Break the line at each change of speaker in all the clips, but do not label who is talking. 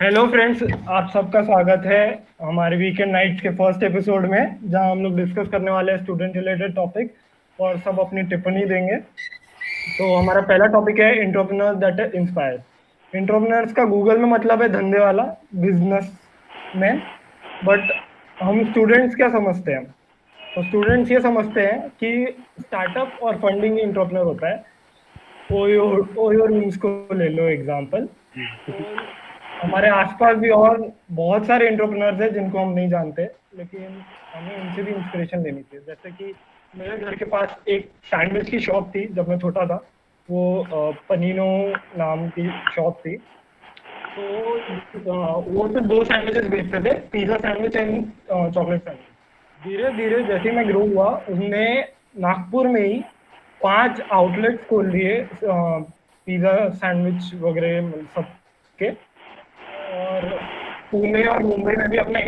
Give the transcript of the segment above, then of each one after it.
Hello friends, आप सबका स्वागत है हमारे वीकेंड नाइट्स के फर्स्ट एपिसोड में, जहां हम लोग डिस्कस करने वाले हैं स्टूडेंट रिलेटेड टॉपिक और सब अपनी टिप्पणी देंगे। तो हमारा पहला टॉपिक है एंटरप्रेन्योर्स दैट इंस्पायर। एंटरप्रेन्योर्स का गूगल में मतलब है धंधे वाला, बिजनेस मैन। बट हम स्टूडेंट्स क्या समझते हैं? तो स्टूडेंट्स ये समझते हैं कि स्टार्टअप और फंडिंग एंटरप्रेन्योर होता है। ओयो ओयो रूम्स को ले लो एग्जांपल। तो हमारे आसपास भी और बहुत सारे एंटरप्रेन्योर्स हैं जिनको हम नहीं जानते, लेकिन हमें उनसे भी इंस्पिरेशन लेनी चाहिए। जैसे कि मेरे घर के पास एक सैंडविच की शॉप थी जब मैं छोटा था। वो पनीनो नाम की शॉप थी। तो वो सिर्फ दो सैंडविचेस बेचते थे, pizza sandwich and chocolate sandwich. धीरे धीरे जैसे ही मैं ग्रो हुआ, उनने नागपुर में ही 5 आउटलेट्स खोल दिए पिज्जा सैंडविच वगैरह सब के। और पुणे और मुंबई में भी अपना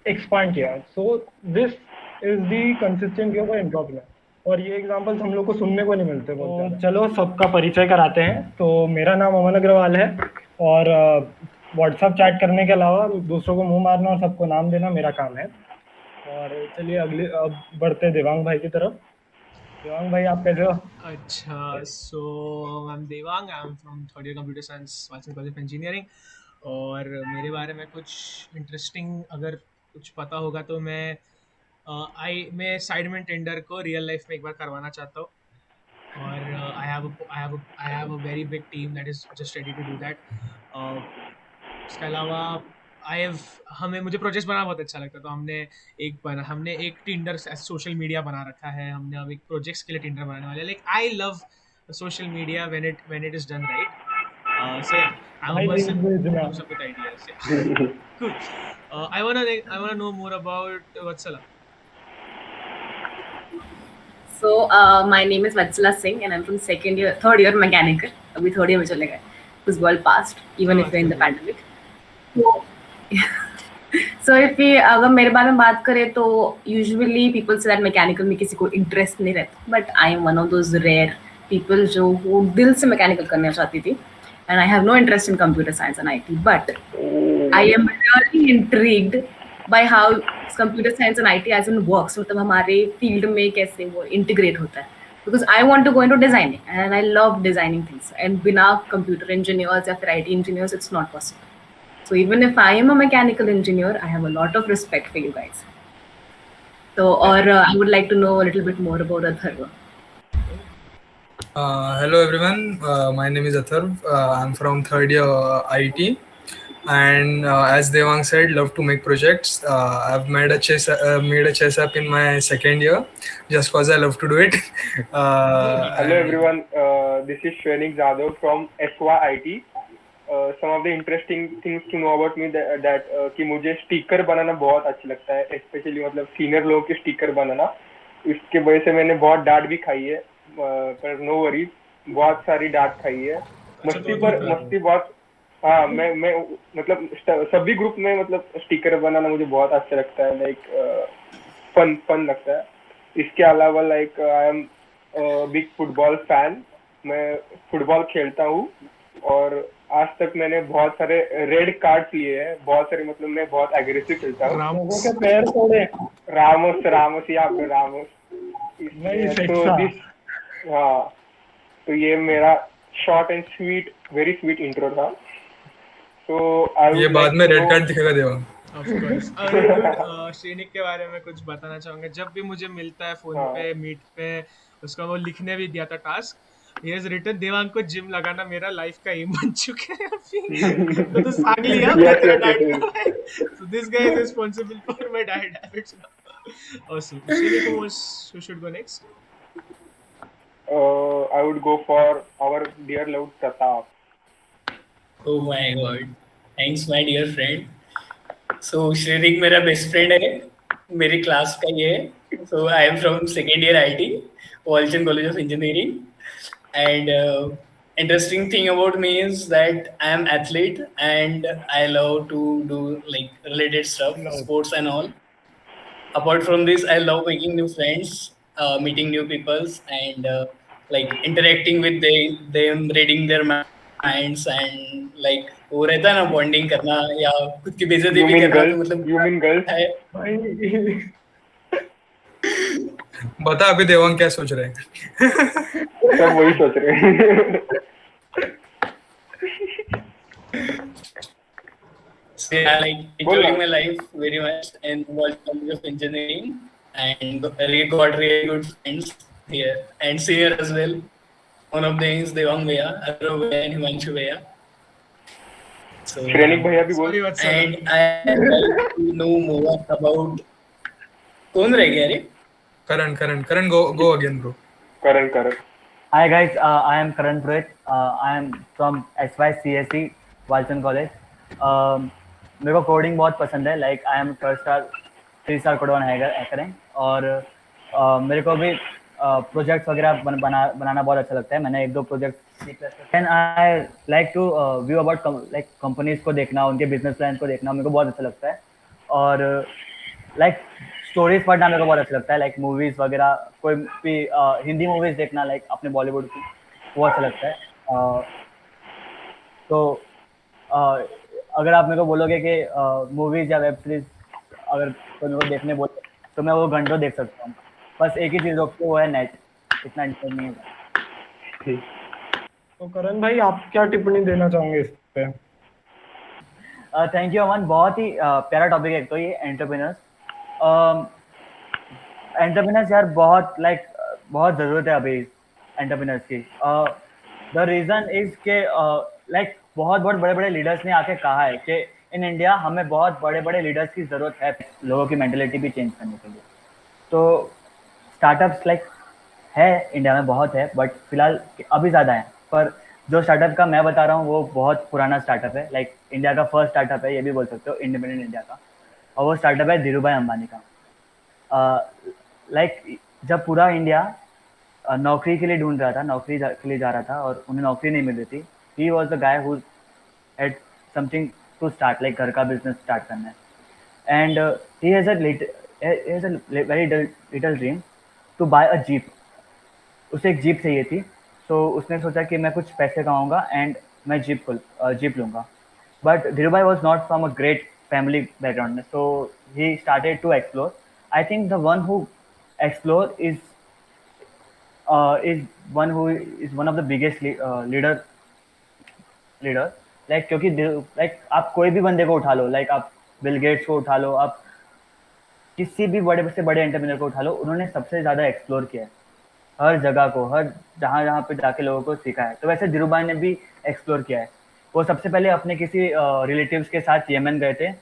एक्सपांड किया। सो this is the consistency of entrepreneur. और ये एग्जांपल्स हम लोग को सुनने को नहीं मिलते बहुत ज़्यादा। चलो सबका परिचय कराते हैं। तो मेरा नाम अमन अग्रवाल है, और व्हाट्सएप चैट करने के अलावा दूसरों को मुंह मारना और सबको नाम देना मेरा काम है। और चलिए अगले अब बढ़ते हैं देवांग भाई की तरफ। देवांग भाई, आप कैसे हो?
अच्छा, so I'm Devang. I'm from third year computer science, Vasan College of Engineering. और मेरे बारे में कुछ इंटरेस्टिंग अगर कुछ पता होगा तो मैं साइड में टेंडर को रियल लाइफ में एक बार करवाना चाहता हूँ। और I have a very big team that is just ready to do that. उसके अलावा आई हैव हमें मुझे प्रोजेक्ट्स बनाना बहुत अच्छा लगता है, तो हमने एक टिंडर सोशल मीडिया बना रखा है। हमने अब एक प्रोजेक्ट्स के लिए टिंडर बनाने वाले हैं। Like I love social media when it is done right. So yeah, I'm a
भाई लिंक
person who
भेजना।
comes up with ideas. Yeah. Cool. I wanna know more about Vatsala.
So my name is Vatsala Singh and I'm from third year mechanical. अभी third year में चले गए. This world passed, even if we're in the pandemic. So, so if we अगर मेरे बारे में बात करें तो usually people say that mechanical में किसी को interest नहीं रहता. But I am one of those rare people जो दिल से mechanical करना चाहती थी. And I have no interest in computer science and IT. But I am really intrigued by how computer science and IT as an works, मतलब हमारे field में कैसे वो इंटीग्रेट होता है। Because I want to go in to designing and I love designing things, and बिना computer engineers या फिर IT engineers it's not possible. So even if I am a mechanical engineer, I have a lot of respect for you guys. तो और I would like to know a little bit more about Atharva.
Hello everyone, my name is Atharv. I'm from third year IT, and as Devang said, love to make projects. I've made a chess app in my second year, just cause I love to do it.
Hello
And
everyone, this is Shrenik Jadhav from SYIT. Some of the interesting things to know about me that कि मुझे sticker बनाना बहुत अच्छा लगता है, specially मतलब senior लोगों के sticker बनाना। इसके वजह से मैंने बहुत डांट भी खाई है, पर नो वरीज, बहुत सारी डांट खाई है।
अच्छा, तो दूर कर दो।
मस्ती बहुत। हाँ, मैं मतलब सभी ग्रुप में मतलब स्टिकर बनाना मुझे बहुत अच्छा लगता है, लाइक फन फन लगता है। इसके अलावा like I am big football fan. मैं फुटबॉल खेलता हूँ, और आज तक मैंने बहुत सारे रेड कार्ड लिए हैं, बहुत सारे, मतलब मैं बहुत एग्रेसिव खेलता हूँ।
लोगों
रामोस।
के पैर तोड़े।
रामोस यहाँ पे रामोस।
नहीं
तो
शिक्षा।
दिस, हाँ, तो ये मेरा short and sweet, very sweet intro था। सो आई
ये
वुड
बाद
लाइक
में
टू
रेड
नो।
कार्ड दिखेगा देवांग।
Of course. अरे डूड, श्रेनिक के बारे में कुछ बताना चाहूंगा। जब भी मुझे मिलता है फोन
हाँ,
पे, मीट पे, उसका वो लिखने भी दिया था task. He has written Devang को जिम लगाना मेरा लाइफ का एम बन चुका है अभी। तो सांग लिया मैं
यस
तेरा
यस
डाइट
यस।
का। So this guy is responsible for my diet habits now. Awesome. Shrenik, who should go next?
I would go for our dear Lord Pratap.
Oh my god. Thanks my dear friend. So Shrenik मेरा best friend है, मेरी class का ये है। So I am from second year IT, Walchand College of Engineering. And interesting thing about me is that I am athlete and I love to do like related stuff, sports and all. Apart from this, I love making new friends, meeting new peoples, and like interacting with them, reading their minds, and like वो रहता है ना bonding करना या खुद की बेइज्जती
you
भी
मीन
करना, तो
गर्ल्स,
मतलब
यू मीन गर्ल्स?
है।
भाई
बता अभी देवांग क्या सोच रहे हैं?
सब वही सोच रहे हैं।
So yeah, like
बोल
enjoying
ना।
my life very much and was college of engineering and really got really good friends here and senior as well. One of them is Devang Bhaiya, Arun Bhaiya and Himanshu Bhaiya. So
Shrenik भैया भी बोल।
Sorry Vatsal.
and I like to know more about कौन रह गया रे?
Karan, go again, bro.
Karan Karan.
Hi guys, I am Karan Purohit. I am from SYCSE Walchand College. मेरे को coding बहुत पसंद है. Like I am three star code one hacker हैं. और मेरे को भी प्रोजेक्ट्स वगैरह बनाना बहुत अच्छा लगता है. मैंने एक दो project and I like to view about like companies को देखना, उनके बिजनेस प्लान को देखना मेरे को बहुत अच्छा लगता है. और लाइक स्टोरीज पढ़ना मेरे को बहुत अच्छा लगता है. लाइक मूवीज वगैरह, कोई भी हिंदी मूवीज देखना लाइक अपने बॉलीवुड की, वो अच्छा लगता है. तो अगर आप मेरे को बोलोगे कि मूवीज या वेब सीरीज अगर कोई मेरे को देखने बोले तो मैं वो घंटों देख सकता हूँ. बस एक ही चीज़ रोकती है, वो है नेट. इतना इंटरेस्ट नहीं है.
तो करण भाई आप क्या टिप्पणी देना चाहोगे इस पे?
थैंक यू अमन. बहुत ही प्यारा टॉपिक है. एक तो ये एंटरप्रेन्योर्स यार बहुत बहुत ज़रूरत है अभी एंटरप्रेन्योर्स की. द रीज़न इज़ के लाइक बहुत बड़े बड़े लीडर्स ने आके कहा है कि इन इंडिया हमें बहुत बड़े बड़े लीडर्स की ज़रूरत है लोगों की मेंटेलिटी भी चेंज करने के लिए. तो स्टार्टअप्स लाइक है इंडिया में बहुत है, बट फिलहाल अभी ज़्यादा है. पर जो स्टार्टअप का मैं बता रहा हूँ वो बहुत पुराना स्टार्टअप है. लाइक इंडिया का फर्स्ट स्टार्टअप है, ये भी बोल सकते हो, इंडिपेंडेंट इंडिया का. और वो स्टार्टअप है धीरूभाई अंबानी का. लाइक जब पूरा इंडिया नौकरी के लिए ढूंढ रहा था, नौकरी के लिए जा रहा था और उन्हें नौकरी नहीं मिल रही थी, he was the guy who had something to start, like घर का बिजनेस स्टार्ट करना है. And he has a very little dream to buy a jeep. उसे एक जीप चाहिए थी. तो उसने सोचा कि मैं कुछ पैसे कमाऊंगा एंड मैं जीप लूँगा. But Dhirubhai was not from a great family background में, so he started to explore. I think the one who explore is one of the biggest leader. Like क्योंकि लाइक आप कोई भी बंदे को उठा लो, लाइक आप बिल गेट्स को उठा लो, आप किसी भी बड़े से बड़े एंटरप्रेन्योर को उठा लो, उन्होंने सबसे ज़्यादा एक्सप्लोर किया है हर जगह को, हर जहाँ पे जाके लोगों को सीखा है. तो वैसे धीरूभाई ने भी एक्सप्लोर किया है. वो सबसे पहले अपने किसी रिलेटिव्स के साथ यमन गए थे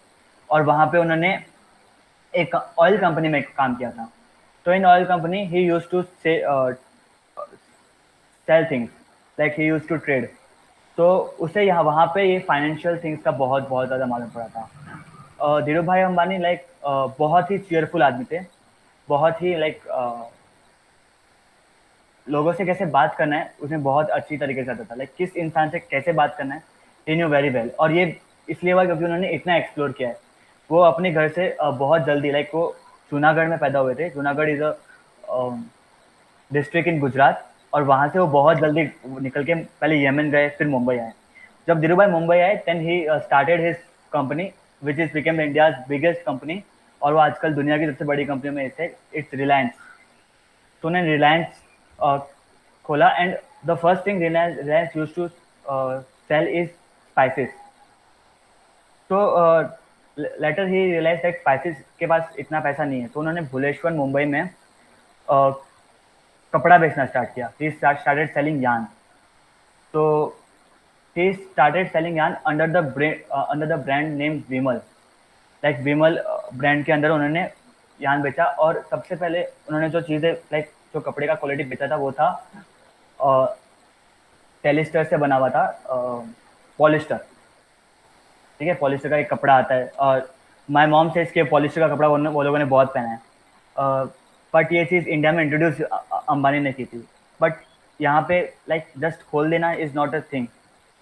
और वहाँ पे उन्होंने एक ऑयल कंपनी में काम किया था. तो in oil company he used to sell things, like he used to trade. तो उसे यहाँ वहाँ पे ये फाइनेंशियल थिंग्स का बहुत ज़्यादा मालूम पड़ा था. धीरूभाई अंबानी लाइक बहुत ही चीयरफुल आदमी थे. बहुत ही लाइक लोगों से कैसे बात करना है उसमें बहुत अच्छी तरीके से आता था. लाइक किस इंसान से कैसे बात करना है ही न्यू वेरी वेल. और ये इसलिए हुआ क्योंकि उन्होंने इतना एक्सप्लोर किया है. वो अपने घर से बहुत जल्दी, लाइक वो जूनागढ़ में पैदा हुए थे. Junagadh is a district in Gujarat. और वहाँ से वो बहुत जल्दी निकल के पहले यमन गए, फिर मुंबई आए. जब धीरूभाई मुंबई आए then he started his company which is became India's biggest company. और वो आजकल दुनिया की सबसे बड़ी कंपनी में से इट्स रिलायंस. तो उन्होंने रिलायंस खोला and the first thing Reliance use to sell is spices. तो later he realize that spices के पास इतना पैसा नहीं है. तो उन्होंने भुलेश्वर मुंबई में कपड़ा बेचना स्टार्ट किया. He started selling yarn. तो he started selling yarn under the brand name Vimal. Like Vimal brand के अंदर उन्होंने यार्न बेचा. और सबसे पहले उन्होंने जो चीज़ें लाइक जो कपड़े का क्वालिटी बेचा था वो था टेलिस्टर से बना हुआ था पॉलिस्टर. ठीक है, पॉलिस्टर का एक कपड़ा आता है. और माई मॉम से इसके पॉलिस्टर का कपड़ा वो लोगों ने बहुत पहना है. बट ये चीज़ इंडिया में इंट्रोड्यूस अंबानी ने की थी. बट यहाँ पे लाइक जस्ट खोल देना इज़ नॉट अ थिंग.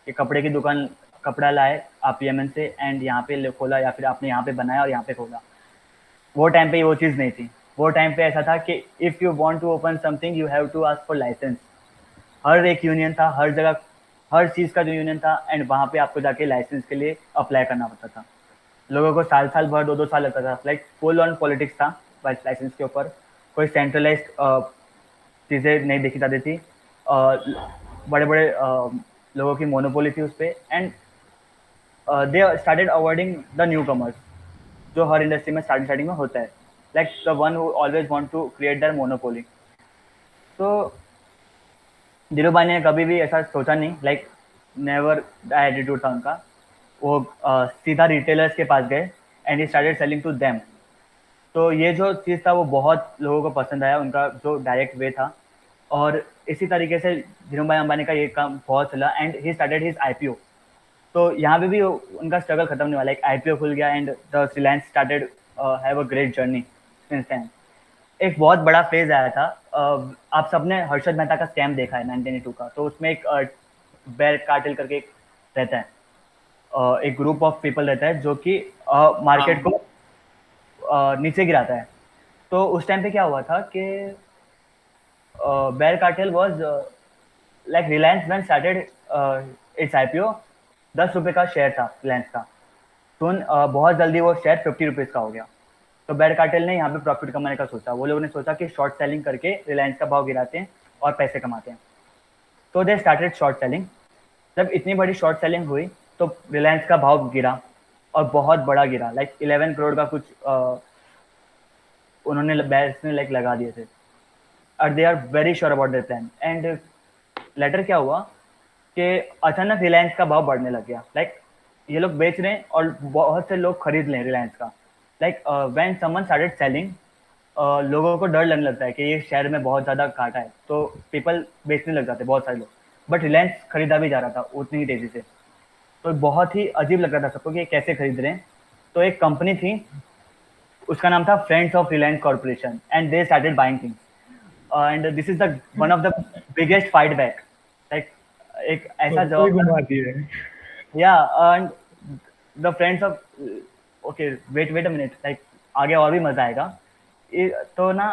कि कपड़े की दुकान, कपड़ा लाए आप यमन से एंड यहाँ पे खोला, या फिर आपने यहाँ पे बनाया और यहाँ पे खोला. वो टाइम पे वो चीज़ नहीं थी. वो टाइम पे ऐसा था कि if you want to open something you have to ask for license. हर एक यूनियन था, हर जगह हर चीज़ का जो यूनियन था, एंड वहाँ पे आपको जाके लाइसेंस के लिए अप्लाई करना पड़ता था। लोगों को साल भर 2-2 साल लगता था। लाइक फुल ऑन पॉलिटिक्स था बस लाइसेंस के ऊपर। कोई सेंट्रलाइज्ड चीज़ें नहीं देखी जाती थी। बड़े बड़े लोगों की मोनोपोली थी उस पर, and they started avoiding the new comers, जो हर इंडस्ट्री में स्टार्टिंग में होता है, like the one who always want to create their monopoly. तो धीरू भाई ने कभी भी ऐसा सोचा नहीं, लाइक नेवर एटीट्यूड था उनका। वो सीधा रिटेलर्स के पास गए and he started selling to them. तो ये जो चीज़ था वो बहुत लोगों को पसंद आया, उनका जो डायरेक्ट वे था। और इसी तरीके से धीरू भाई अंबानी का ये काम बहुत चला and he started his IPO. तो यहाँ पे भी उनका स्ट्रगल खत्म नहीं हुआ, लाइक आईपीओ खुल गया and the Reliance started have a great journey since then. एक बहुत बड़ा फेज आया था। आप सबने हर्षद मेहता का स्कैम देखा है 1982 का, तो उसमें एक बेर कार्टेल करके एक रहता है, एक ग्रुप ऑफ पीपल रहता है जो कि मार्केट को नीचे गिराता है। तो उस टाइम पे क्या हुआ था कि बेर cartel was like Reliance when started it's IPO, 10 रुपये का शेयर था रिलायंस का। तो बहुत जल्दी वो शेयर 50 रुपीज़ का हो गया। तो बेर कार्टेल ने यहाँ पे प्रॉफिट कमाने का सोचा। वो लोगों ने सोचा कि शॉर्ट सेलिंग करके रिलायंस का भाव गिराते हैं और पैसे कमाते हैं। तो दे स्टार्टेड शॉर्ट सेलिंग। जब इतनी बड़ी शॉर्ट सेलिंग हुई तो रिलायंस का भाव गिरा, और बहुत बड़ा गिरा, लाइक 11 करोड़ का कुछ उन्होंने बेयर्स ने लाइक लगा दिए थे। और they are very sure about their plan. And later क्या हुआ कि अचानक रिलायंस का भाव बढ़ने लग गया। लाइक ये लोग बेच रहे हैं और बहुत से लोग खरीद लें रिलायंस का। Like when someone started selling, लोगों को डर लगने लगता है कि ये शेयर में बहुत ज़्यादा घाटा है, तो पीपल बेचने लग जाते हैं बहुत सारे लोग। बट रिलायंस खरीदा भी जा रहा था उतनी ही तेज़ी से। तो बहुत ही अजीब लग रहा था सबको कि ये कैसे खरीद रहे हैं। तो एक कंपनी थी, उसका नाम था friends of Reliance corporation, and they started buying things. And this is the one of the biggest fight back. Like एक ऐसा
कोई
जवाब,
घुमाती है।
या and the friends of, okay wait a minute, like आगे और भी मजा आएगा। तो ना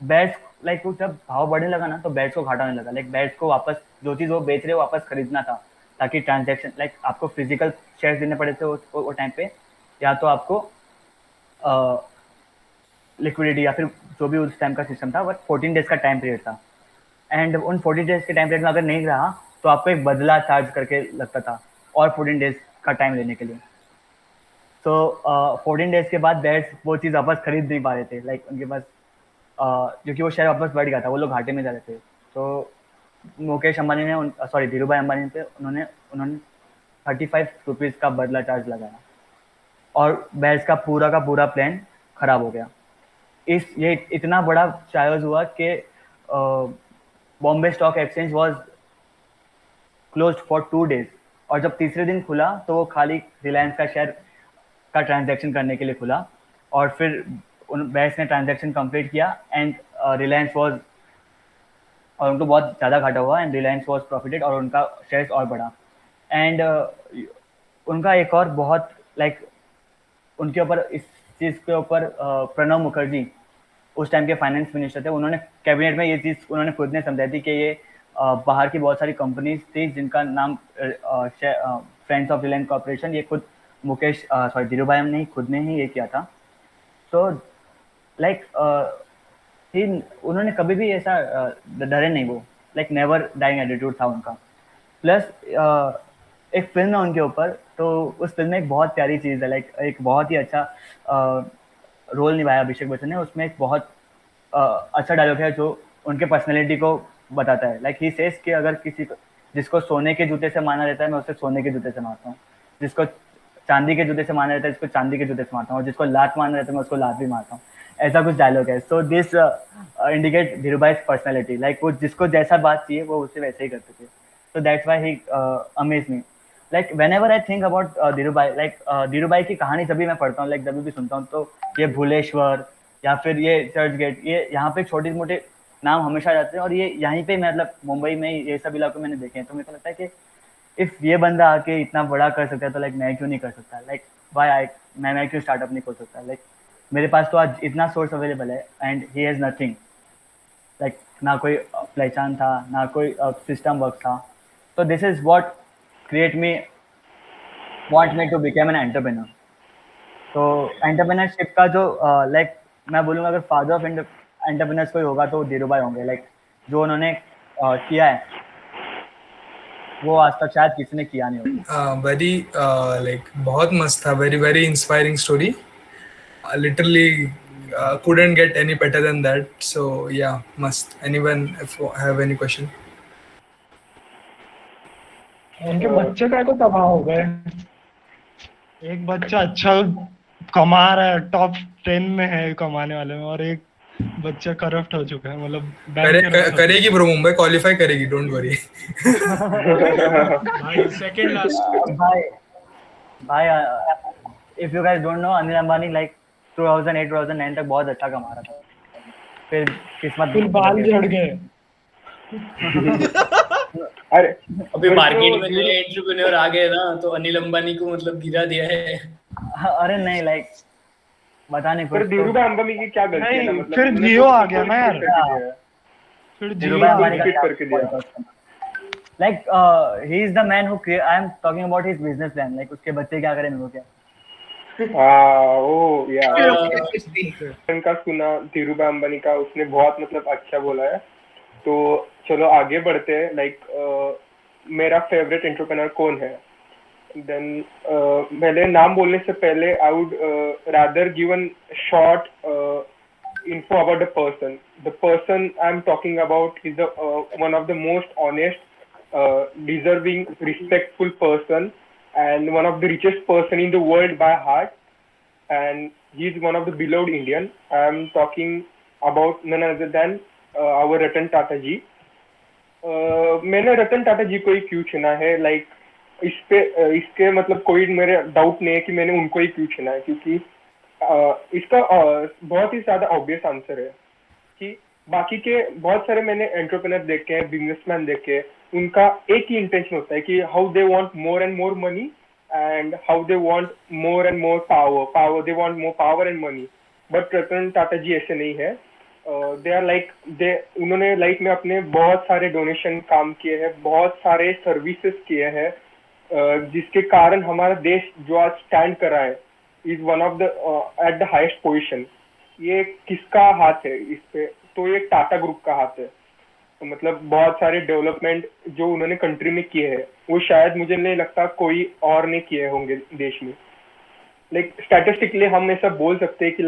बेट्स, लाइक जब भाव बढ़ने लगा ना तो बेट्स को घाटा होने लगा। लाइक बेट्स को वापस जो चीज़ वो बेच रहे वापस खरीदना था, ताकि ट्रांजैक्शन, लाइक आपको फिजिकल शेयर्स देने पड़े थे वो टाइम पे, या तो आपको लिक्विडिटी या फिर जो भी उस टाइम का सिस्टम था। बट 14 डेज का टाइम पीरियड था, एंड उन 14 डेज के टाइम पीरियड में अगर नहीं रहा तो आपको एक बदला चार्ज करके लगता था और 14 डेज का टाइम लेने के लिए। तो 14 डेज के बाद बेयर्स वो चीज़ वापस खरीद नहीं पा रहे थे। लाइक उनके पास क्योंकि वो शेयर वापस बढ़ गया था, वो लोग घाटे में जा रहे थे। तो मुकेश अंबानी ने सॉरी धीरू भाई अंबानी पे उन्होंने 35 रुपीज़ का बदला चार्ज लगाया, और बेयर्स का पूरा प्लान खराब हो गया। ये इतना बड़ा चार्ज हुआ कि Bombay stock exchange was closed for 2 days, और जब तीसरे दिन खुला तो वो खाली रिलायंस का शेयर का ट्रांजैक्शन करने के लिए खुला। और फिर उन बेयर्स ने ट्रांजैक्शन कंप्लीट किया एंड रिलायंस वाज, और उनको बहुत ज़्यादा घाटा हुआ एंड रिलायंस वाज प्रॉफिटेड और उनका शेयर्स और बढ़ा। एंड उनका एक और बहुत लाइक उनके ऊपर इस चीज़ के ऊपर प्रणब मुखर्जी उस टाइम के फाइनेंस मिनिस्टर थे, उन्होंने कैबिनेट में ये चीज़ उन्होंने खुद ने समझाई थी कि ये बाहर की बहुत सारी कंपनीज थी जिनका नाम फ्रेंड्स ऑफ रिलायंस कॉर्पोरेशन, ये खुद मुकेश सॉरी धीरू भाई ने खुद ने ही ये किया था। तो लाइक उन्होंने कभी भी ऐसा डरे नहीं, वो लाइक नेवर डाइंग एटीट्यूड था उनका। प्लस एक फिल्म है उनके ऊपर, तो उस फिल्म में एक बहुत प्यारी चीज़ है, लाइक एक बहुत ही अच्छा रोल निभाया अभिषेक बच्चन ने। उसमें एक बहुत अच्छा डायलॉग है जो उनके पर्सनैलिटी को बताता है। लाइक ही सेज कि अगर किसी को, जिसको सोने के जूते से मारना रहता है मैं उसे सोने के जूते से मारता हूँ, जिसको चांदी के जूते से मारना रहता है जिसको चांदी के जूते से मारता हूँ, और जिसको लात मारना रहता है मैं उसको लात भी मारता हूँ। ऐसा कुछ डायलॉग है। सो दिस इंडिकेट धीरू भाई पर्सनैलिटी, लाइक वो जिसको जैसा बात चाहिए वो उसे वैसे ही करते थे। So that's why he amazed me. Like whenever I think about Dhirubhai, like Dhirubhai की कहानी जब भी मैं पढ़ता हूँ, like जब भी सुनता हूँ, तो ये भुलेश्वर या फिर ये चर्च गेट, ये यहाँ पे छोटे मोटे नाम हमेशा आ जाते हैं, और ये यहीं पे मतलब मुंबई में ये सब इलाकों मैंने देखे हैं। तो मेरे को लगता है कि इफ ये बंदा आके इतना बड़ा कर सकता है तो लाइक मैं क्यों नहीं कर सकता। लाइक वाई मैं क्यों स्टार्टअप नहीं कर सकता। लाइक मेरे पास तो आज इतना सोर्स अवेलेबल है and he has nothing. Like ना कोई पहचान था, ना कोई सिस्टम वर्क था, So this is what create me, want me to become an entrepreneur. तो एंटरप्रेन्योरशिप का जो लाइक मैं बोलूँगा अगर फादर ऑफ एंटरप्रेन्योर्स कोई होगा तो धीरू भाई होंगे, लाइक जो उन्होंने किया है वो आज तक शायद किसी ने किया नहीं होगा।
वेरी लाइक बहुत मस्त था, very very inspiring story, literally couldn't get any better than that. So yeah, must. Anyone if have any question?
उनके बच्चे का को तबाह हो गए। एक बच्चा अच्छा कमा रहा है, टॉप 10 में है कमाने वाले में, और एक बच्चा करप्ट हो चुका है, मतलब
करेगी ब्रो, मुंबई क्वालिफाई करेगी, डोंट वरी।
भाई सेकंड लास्ट
भाई if you guys don't know, Anil Ambani like 2008 2009 तक बहुत अच्छा कमा रहा था, फिर किस्मत
फिर बाल झड़ गए।
अरे
अभी मार्केट में नए एंटरप्रेन्योर आ गए ना, तो अनिल अंबानी को मतलब गिरा दिया है।
अरे नहीं लाइक बता नहीं
पर धीरूभाई अंबानी की क्या गलती है ना, मतलब
फिर जियो आ गया ना यार, फिर
धीरू
जियो
भाई
आ
अंबानी
गया।
फिट करके दिया।
Like he is the man who I am talking about his business plan, like उसके बच्चे क्या करें मेरे को क्या।
ओ या का सुना धीरूभाई अंबानी का, उसने बहुत मतलब अच्छा बोला है। तो चलो आगे बढ़ते हैं। लाइक मेरा फेवरेट एंटरप्रेन्योर कौन है, देन पहले नाम बोलने से पहले I would rather give an short info about the person. The person I'm talking about is the one of the most honest, deserving, respectful person, and one of the richest person in the world by heart. And he's one of the beloved Indian. I'm talking about none other than our Ratan Tata ji. मैंने रतन टाटा जी को ही क्यों चुना है, like इसके मतलब कोई मेरे doubt नहीं है कि मैंने उनको ही क्यों चुना है, क्योंकि इसका बहुत ही ज्यादा ऑब्वियस आंसर है कि बाकी के बहुत सारे मैंने एंटरप्रेन्योर देखे हैं, बिजनेसमैन देखे, उनका एक ही इंटेंशन होता है कि how they want more and more money and how they want more and more power they want more power and money. But Ratan Tata ji ऐसे नहीं है। दे आर लाइक उन्होंने लाइफ में अपने बहुत सारे डोनेशन काम किए हैं, बहुत सारे सर्विसेज किए हैं, जिसके कारण हमारा देश जो आज स्टैंड कर रहा है is one of the at the highest position. ये किसका हाथ है इस पे, तो ये टाटा ग्रुप का हाथ है। तो मतलब बहुत सारे डेवलपमेंट जो उन्होंने कंट्री में किए हैं वो शायद मुझे नहीं लगता कोई और ने किए होंगे देश में। लाइक स्टैटिस्टिकली हम ऐसा बोल सकते हैं कि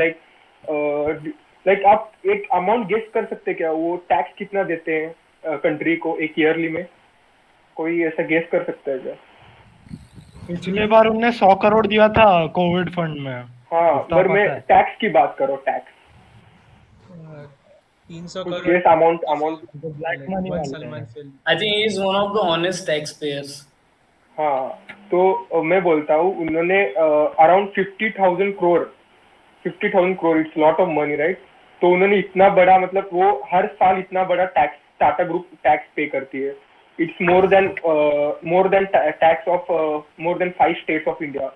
लाइक आप एक अमाउंट गेस कर सकते हैं क्या, वो टैक्स कितना देते हैं कंट्री को एक ईयरली में, कोई ऐसा गेस कर सकता है क्या?
पिछले बार उन्होंने 100 करोड़ दिया था कोविड फंड में।
हाँ, पर मैं टैक्स की बात करो, tax
300 crore
guess amount
black money वाले
Salman film.
I think he is one of the honest taxpayers.
हाँ, तो मैं बोलता हूँ उन्होंने around 50,000 crore, it's lot of money right. तो उन्होंने इतना बड़ा मतलब वो हर साल इतना बड़ा टैक्स टाटा ग्रुप टैक्स पे करती है। It's more than tax of more than 5 states of India.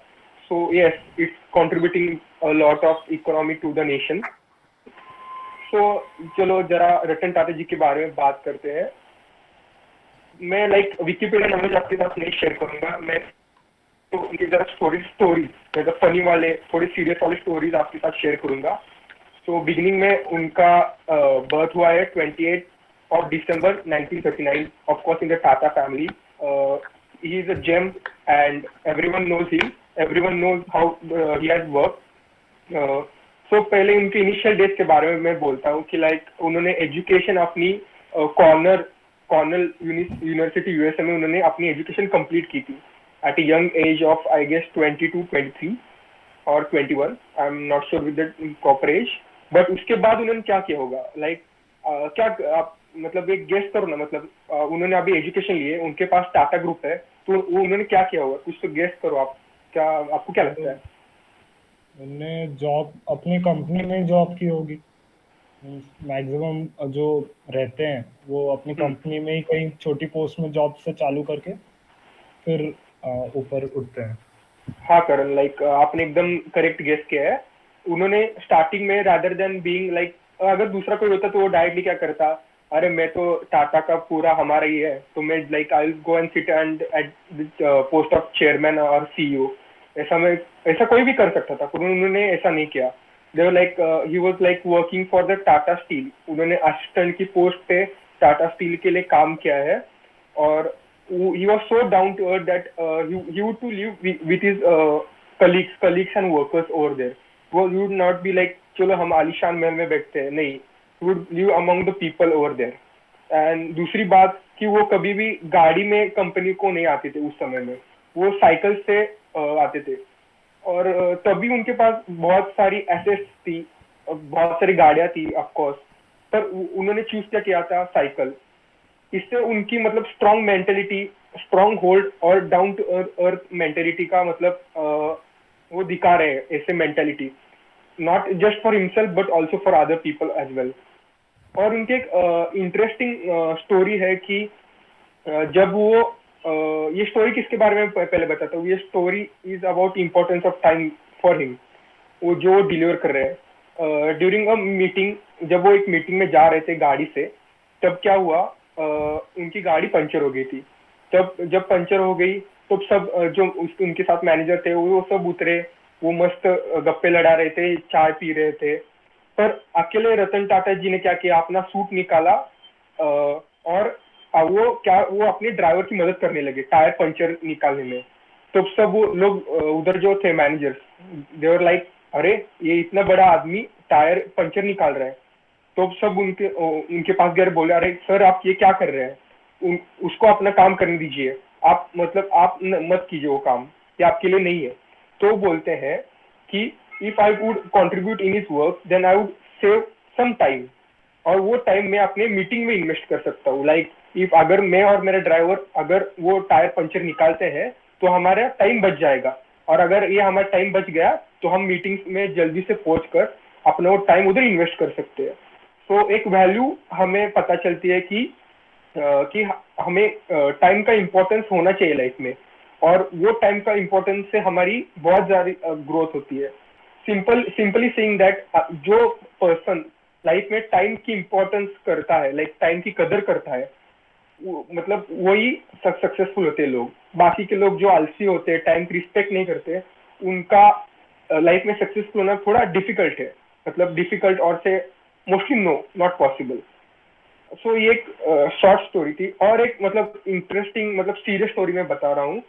So yes, it's contributing a lot of economy to the nation. So चलो जरा रतन टाटा जी के बारे में बात करते हैं। मैं लाइक विकिपीडिया नॉलेज आपके साथ नहीं शेयर करूंगा, मैं तो उनकी जरा स्टोरीज मतलब फनी वाले थोड़े सीरियस वाले स्टोरीज आपके साथ शेयर करूंगा। तो बिगिनिंग में उनका बर्थ हुआ है 28 of December 1939, of course in the Tata family. He is a gem and everyone knows him, everyone knows how he has worked. So पहले उनके इनिशियल डेज के बारे में मैं बोलता हूँ कि लाइक उन्होंने एजुकेशन अपनी कॉर्नेल यूनिवर्सिटी यूएसए में उन्होंने अपनी एजुकेशन कंप्लीट की थी at a young age of I guess 22, 23 और 21, I am not sure with the proper age. But उसके बाद उन्होंने क्या किया होगा, लाइक क्या आप मतलब एक गेस करो ना, मतलब उन्होंने अभी एजुकेशन लिए, उनके पास टाटा ग्रुप है, तो वो उन्होंने क्या किया होगा, कुछ तो गेस करो आप, क्या आपको क्या लगता है?
उन्होंने जॉब अपनी कंपनी में जॉब की होगी। मैक्सिमम जो रहते हैं वो अपनी कंपनी में ही कहीं छोटी पोस्ट में जॉब से चालू करके फिर ऊपर उठते हैं।
हाँ करण, लाइक आपने एकदम करेक्ट गेस किया है। उन्होंने स्टार्टिंग में रादर देन बीइंग लाइक अगर दूसरा कोई होता तो वो डायरेक्टली क्या करता, अरे मैं तो टाटा का पूरा हमारा ही है, तो मैं like I go and sit and at post of chairman और सीईओ, ऐसा कोई भी कर सकता था, पर उन्होंने ऐसा नहीं किया। They were like he was like working for the Tata Steel, उन्होंने असिस्टेंट की पोस्ट पे टाटा स्टील के लिए काम किया है, और he was so down to earth that he would to live with his colleagues and workers over there. वो he would not be like चलो हम आलीशान महल में बैठते हैं, नहीं, he would live among the people over there. And दूसरी बात कि वो कभी भी गाड़ी में कंपनी को नहीं आते थे उस समय में, वो साइकिल से आते थे, और तभी उनके पास बहुत सारी एसेट्स थी, बहुत सारी गाड़ियां थी ऑफ कोर्स, पर उन्होंने चूज क्या किया था, साइकिल। इससे उनकी मतलब स्ट्रॉन्ग मेंटेलिटी, स्ट्रॉन्ग होल्ड और डाउन टू अर्थ मेंटेलिटी का मतलब वो दिखा रहे हैं, ऐसे mentality, not just for himself but also for other people as well. और उनके एक इंटरेस्टिंग स्टोरी है कि जब वो ये स्टोरी किसके बारे में पहले बताता हूँ, ये story is about importance of time for him, वो जो डिलीवर कर रहे हैं। ड्यूरिंग अ मीटिंग, जब वो एक मीटिंग में जा रहे थे गाड़ी से, तब क्या हुआ, उनकी गाड़ी पंचर हो गई थी। तब जब पंचर हो गई तो सब जो उनके साथ मैनेजर थे वो सब उतरे, वो मस्त गप्पे लड़ा रहे थे, चाय पी रहे थे, पर अकेले रतन टाटा जी ने क्या किया, अपना सूट निकाला और वो अपने ड्राइवर की मदद करने लगे टायर पंचर निकालने में। तो सब वो लोग उधर जो थे मैनेजर्स, दे वर लाइक अरे ये इतना बड़ा आदमी टायर पंचर निकाल रहा है। तो सब उनके पास गए, बोले अरे सर आप ये क्या कर रहे हैं, उसको अपना काम करने दीजिए, आप मतलब आप मत कीजिए वो काम, ये आपके लिए नहीं है। तो बोलते हैं कि if I would contribute in his work then I would save some time, और वो टाइम मैं अपने मीटिंग में इन्वेस्ट कर सकता हूँ। लाइक इफ अगर मैं और मेरा ड्राइवर अगर वो टायर पंचर निकालते हैं तो हमारा टाइम बच जाएगा, और अगर ये हमारा टाइम बच गया तो हम मीटिंग में जल्दी से पहुंच कर अपना वो टाइम उधर इन्वेस्ट कर सकते हैं। तो एक वैल्यू हमें पता चलती है कि हमें टाइम का इम्पोर्टेंस होना चाहिए लाइफ में, और वो टाइम का इम्पोर्टेंस से हमारी बहुत ज्यादा ग्रोथ होती है। सिंपली सेइंग दैट जो पर्सन लाइफ में टाइम की इम्पोर्टेंस करता है, लाइक टाइम की कदर करता है, मतलब वही सक्सेसफुल होते हैं लोग। बाकी के लोग जो आलसी होते हैं, टाइम की रिस्पेक्ट नहीं करते, उनका लाइफ में सक्सेसफुल होना थोड़ा डिफिकल्ट है, मतलब डिफिकल्ट और से मोस्टली नो नॉट पॉसिबल। सो ये एक शॉर्ट स्टोरी थी, और एक मतलब इंटरेस्टिंग मतलब सीरियस स्टोरी मैं बता रहा हूँ।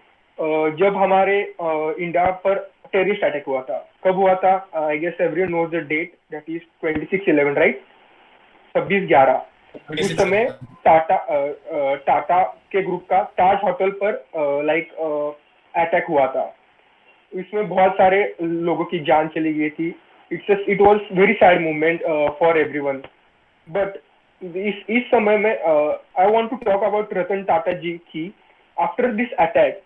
जब हमारे इंडिया पर टेररिस्ट अटैक हुआ था, कब हुआ था, I guess everyone knows the date, that is 26/11 right, 26/11। उस समय टाटा के ग्रुप का ताज होटल पर लाइक अटैक हुआ था। इसमें बहुत सारे लोगों की जान चली गई थी। It was very sad movement for everyone. But इस समय में I want to talk about Ratan Tata ji की आफ्टर दिस अटैक,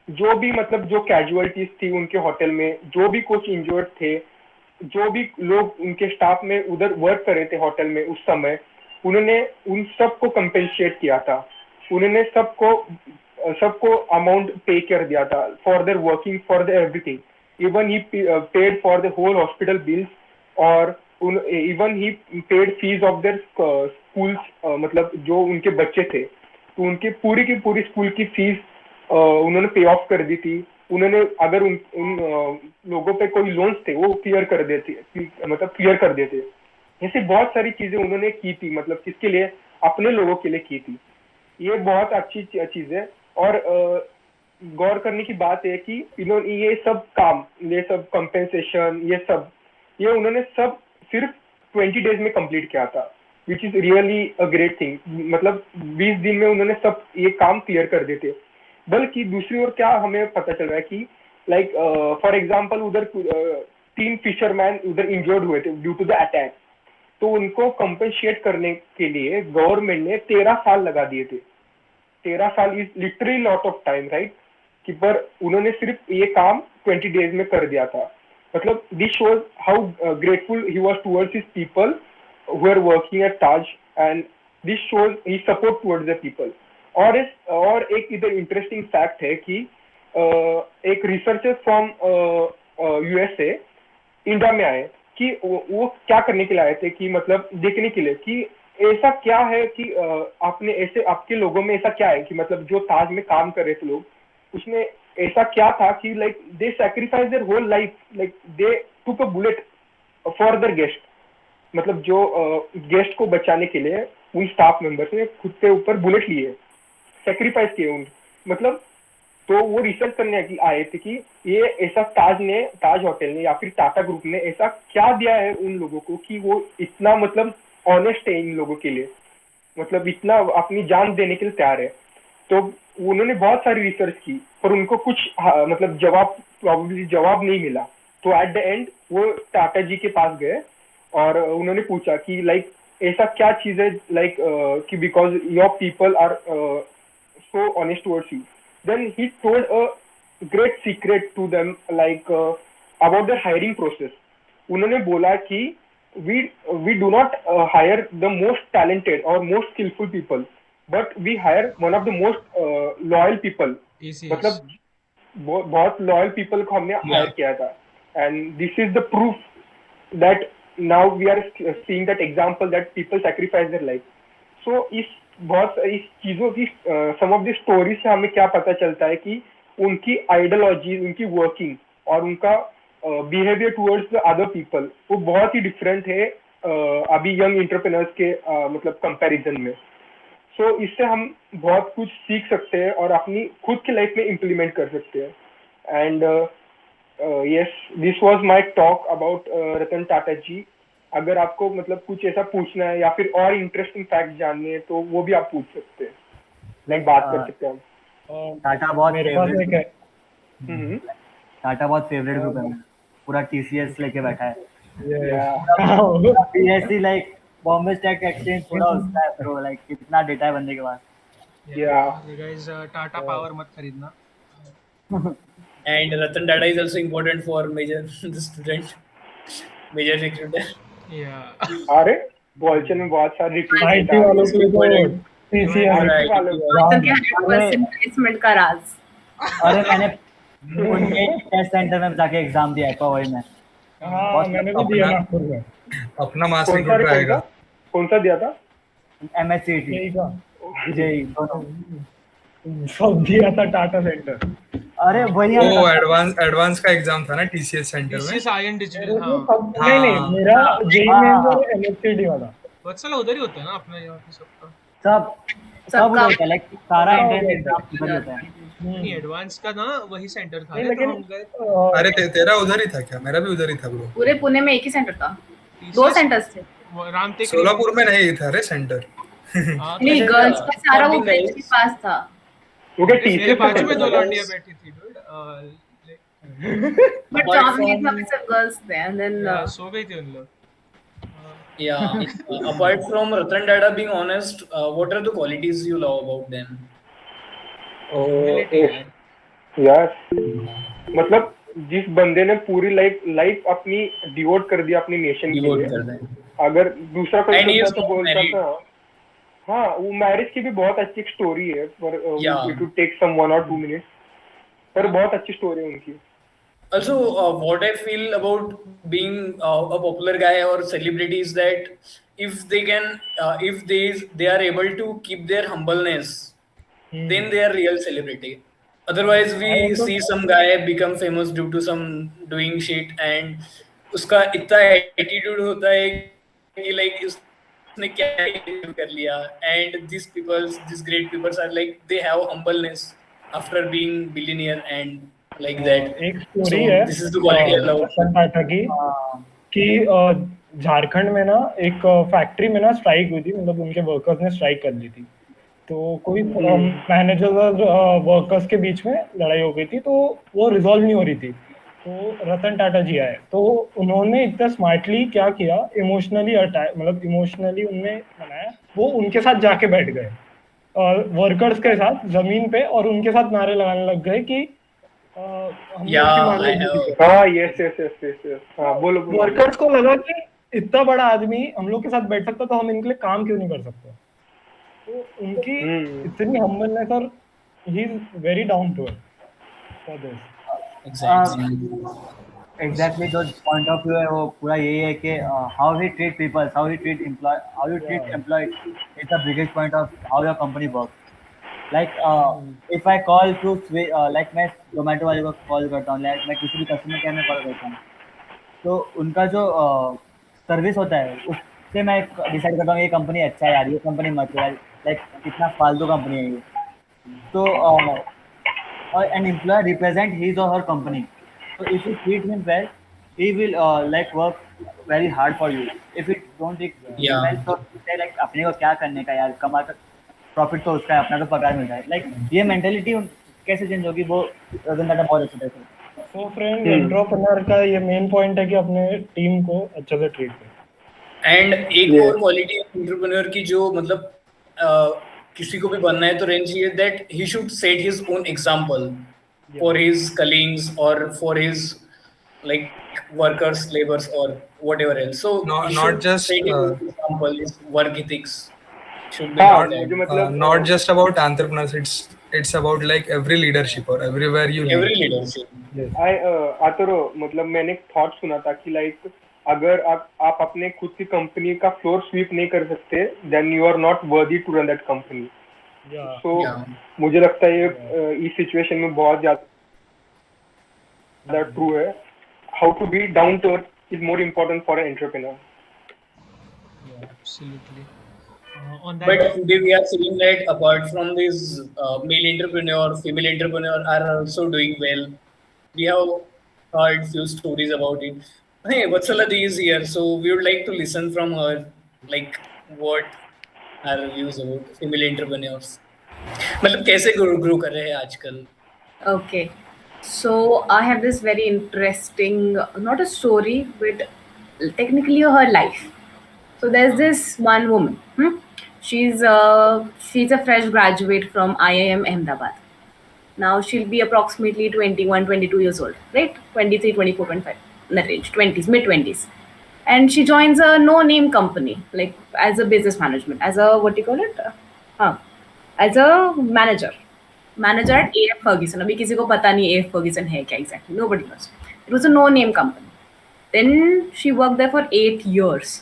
जो भी मतलब जो कैजुअलिटीज थी उनके होटल में, जो भी कुछ इंजर्ड थे, जो भी लोग उनके स्टाफ में उधर वर्क कर रहे थे होटल में उस समय, उन्होंने उन सबको कंपेंसेट किया था। उन्होंने सबको अमाउंट पे कर दिया था for their working, for their everything. Even he paid for the whole hospital bills, और even he paid fees of their schools, मतलब जो उनके बच्चे थे तो उनके पूरी की पूरी स्कूल की फीस उन्होंने पे ऑफ कर दी थी। उन्होंने अगर उन लोगों पे कोई लोन्स थे वो क्लियर कर देते। ऐसे बहुत सारी चीजें उन्होंने की थी, मतलब किसके लिए, अपने लोगों के लिए की थी। ये बहुत अच्छी चीज है, और गौर करने की बात है कि इन्होंने ये सब काम, ये सब कंपेंसेशन, ये उन्होंने सब सिर्फ 20 डेज में कंप्लीट किया था, which is really a great thing. मतलब 20 दिन में उन्होंने सब ये काम क्लियर कर देते। बल्कि दूसरी ओर क्या हमें पता चल रहा है कि लाइक फॉर एग्जाम्पल उधर 3 फिशरमैन उधर इंजर्ड हुए थे ड्यू टू द अटैक, तो उनको कंपेंसेट करने के लिए गवर्नमेंट ने 13 साल लगा दिए थे। 13 साल is literally lot of time right, कि पर उन्होंने सिर्फ ये काम 20 डेज में कर दिया था। मतलब this shows how grateful he was towards his people who are working at Taj, and this shows he support towards the people. और एक इधर इंटरेस्टिंग फैक्ट है कि एक रिसर्चर फ्रॉम USA इंडिया में आए, कि वो क्या करने के लिए आए थे, कि मतलब देखने के लिए कि ऐसा क्या है कि आपने ऐसे आपके लोगों में ऐसा क्या है कि मतलब जो ताज में काम कर रहे थे लोग, उसमें ऐसा क्या था कि like they sacrifice their whole life, like they took a bullet for their guest, मतलब जो गेस्ट को बचाने के लिए उन स्टाफ मेंबर्स ने खुद के ऊपर बुलेट लिए, सेक्रीफाइस किए उन, मतलब तो वो रिसर्च करने की आए थे कि ये ऐसा ताज होटल ने या फिर टाटा ग्रुप ने ऐसा क्या दिया है उन लोगों को कि वो इतना मतलब ऑनेस्ट है इन लोगों के लिए, मतलब इतना अपनी जान देने के लिए तैयार है। तो उन्होंने बहुत सारी रिसर्च की पर उनको कुछ मतलब जवाब नहीं मिला। तो एट द एंड वो टाटा जी के पास गए और उन्होंने पूछा कि लाइक ऐसा क्या चीज है लाइक कि because your people are so honest towards you. Then he told a great secret to them, like about the hiring process. उन्होंने बोला कि we do not hire the most talented or most skillful people, but we hire one of the most loyal people.
ACS.
मतलब बहुत loyal people को हमने hire किया था, and this is the proof that now we are seeing that example that people sacrifice their life. So इस चीजों की सम of the story से हमें क्या पता चलता है कि उनकी आइडियोलॉजी, उनकी वर्किंग और उनका behaviour towards the other people वो बहुत ही डिफरेंट है अभी यंग एंटरप्रेन्योर्स के मतलब कंपैरिजन में। सो इससे हम बहुत कुछ सीख सकते हैं और अपनी खुद की लाइफ में इम्प्लीमेंट कर सकते हैं। And yes, this was my talk about Ratan Tata ji. अगर आपको मतलब कुछ ऐसा पूछना है या फिर और इंटरेस्टिंग फैक्ट जानने हैं तो वो भी आप पूछ सकते हैं, लाइक बात कर सकते हैं हम।
टाटा बहुत
मेरे पास एक है।
टाटा बहुत फेवरेट ग्रुप है, पूरा TCS लेके बैठा है। PSC like Bombay stock exchange पूरा उसका है ब्रो, लाइक कितना डेटा है बंदे के पास।
गाइस टाटा पावर मत खरीदना।
And Ratan Tata is also important for major the student, major recruiter.
अरे बॉल्चन में बहुत सारे
IT वालों के लिए तो TCS
वाचन के 100% प्लेसमेंट का राज।
अरे मैंने उनके टेस्ट सेंटर में जाके एग्जाम दिया है पवई में।
हाँ मैंने भी दिया नागपुर में।
अपना मास रिक्रूटर आएगा।
कौन सा दिया था?
MSCT
यही का
जेई दोनों
सब दिया था टाटा सेंटर।
अरे वही
वो एडवांस का एग्जाम था ना TCS सेंटर में।
TCS ion digital.
नहीं मेरा जेई मेंस और MSCT वाला
वत्सल उधर ही होता है ना अपना यहाँ पे सबका।
सब होता है, लाइक सारा एंट्रेंस एग्जाम उधर होता है।
नहीं एडवांस का ना वही सेंटर था।
लेकिन
तो हम गए।
अरे तेरा उधर ही था क्या? मेरा भी उधर ही था ब्रो।
पूरे पुणे में एक ही सेंटर था, 2 सेंटर्स थे।
रामटेक
सोलापुर में नहीं था रे सेंटर।
नहीं गर्ल्स का सारा वो ब्रिज के पास था।
मेरे बाजू में 2 लड़कियां बैठी थी
बट जॉब नहीं था, सिर्फ गर्ल्स थे एंड देन
सो गई थी उन लोग।
Yeah. Apart from Ratan Tata being honest, what are the qualities you love about them?
Yes, मतलब जिस बंदे ने पूरी लाइफ अपनी डिवोट कर दिया अपनी नेशन के लिए। अगर दूसरा कोई तो बोलता था हाँ वो मैरिज की भी बहुत अच्छी स्टोरी है, पर it would take some 1 or 2 minutes, पर बहुत अच्छी स्टोरी है उनकी।
Also, what I feel about being a popular guy or celebrity is that if they can, if they are able to keep their humbleness, then they are real celebrity. Otherwise, we see some guy become famous due to some doing shit and उसका इतना attitude होता है कि like उसने क्या कर लिया, and these great people are like they have humbleness after being billionaire and like that.
एक स्टोरी है
this is the quality I love
Tata की कि झारखंड में ना एक फैक्ट्री में ना स्ट्राइक हुई थी, मतलब उनके वर्कर्स ने स्ट्राइक कर ली थी। तो कोई मैनेजर और वर्कर्स के बीच में लड़ाई हो गई थी, तो वो रिजॉल्व नहीं हो रही थी। तो रतन टाटा जी आए, तो उन्होंने इतना स्मार्टली क्या किया, इमोशनली अटैक, मतलब इमोशनली उनने बनाया, वो उनके साथ जाके बैठ गए और वर्कर्स के साथ जमीन पे, और उनके साथ नारे लगाने लग गए कि
बोलो।
वर्कर्स को लगा कि इतना बड़ा आदमी हम लोग के साथ बैठ सकता, तो हम इनके लिए काम क्यों नहीं कर सकते। तो उनकी इतनी हम्बलनेस और he is very down to earth for this.
exactly.
Exactly जो पॉइंट ऑफ व्यू है वो पूरा यही है कि how he treat people, how he treat employ, how you treat employ is the biggest point of how your company work. Like if I call to like मैं Zomato वाले को call करता हूँ, लाइक मैं किसी भी कस्टमर केयर में call करता हूँ, तो उनका जो सर्विस होता है उससे मैं डिसाइड करता हूँ ये कंपनी अच्छा है यार, ये कंपनी मत यार, लाइक कितना फालतू कंपनी है ये. तो an employer represent his or her company. So if you treat him well, he will like work very hard for you. If you don't treat him
Yeah.
well, तो say like अपने को क्या करने का यार, कमा कर प्रॉफिट तो उसका है, अपना तो पगार मिल रहा है. लाइक ये मेंटेलिटी कैसे चेंज होगी वो रतन टाटा बहुत अच्छे से.
तो फ्रेंड एंटरप्रेन्योर का ये मेन पॉइंट है कि अपने टीम को अच्छे से ट्रीट करें.
एंड एक और क्वालिटी है एंटरप्रेन्योर की जो मतलब किसी को भी बनना है तो रहनी चाहिए, that he should set his own example for his colleagues और for his like workers, labours और whatever else. So
not just
example is work ethics should be
हाँ
like
मुझे
that.
मतलब
not just about entrepreneurs, it's about like every leadership or everywhere you
Every
lead.
leadership.
आतरो मतलब मैंने एक thought सुना था कि लाइक अगर आप अपने खुद की कंपनी का फ्लोर स्वीप नहीं कर सकते then you are not worthy to run that company. So मुझे लगता है ये इस सिचुएशन में बहुत ज्यादा ट्रू है. How to be down to earth is more important for an entrepreneur.
Absolutely. On that
But
note,
today we are seeing that apart from this, male entrepreneur, female entrepreneur are also doing well. We have heard few stories about it. Hey, Vatsala is here, so we would like to listen from her, like what are her views about female entrepreneurs. मतलब कैसे grow कर रहे हैं आजकल?
Okay. So I have this very interesting, not a story, but technically her life. So there's this one woman. She's a fresh graduate from IIM Ahmedabad. Now she'll be approximately 21, 22 years old, right? 23, 24, 25, in that range, 20s, mid 20s. And she joins a no-name company, like as a business management, as a, what do you call it? As a manager at AF Ferguson. अभी किसी को पता नहीं AF Ferguson है क्या exactly. Nobody knows. It was a no-name company. Then she worked there for 8 years.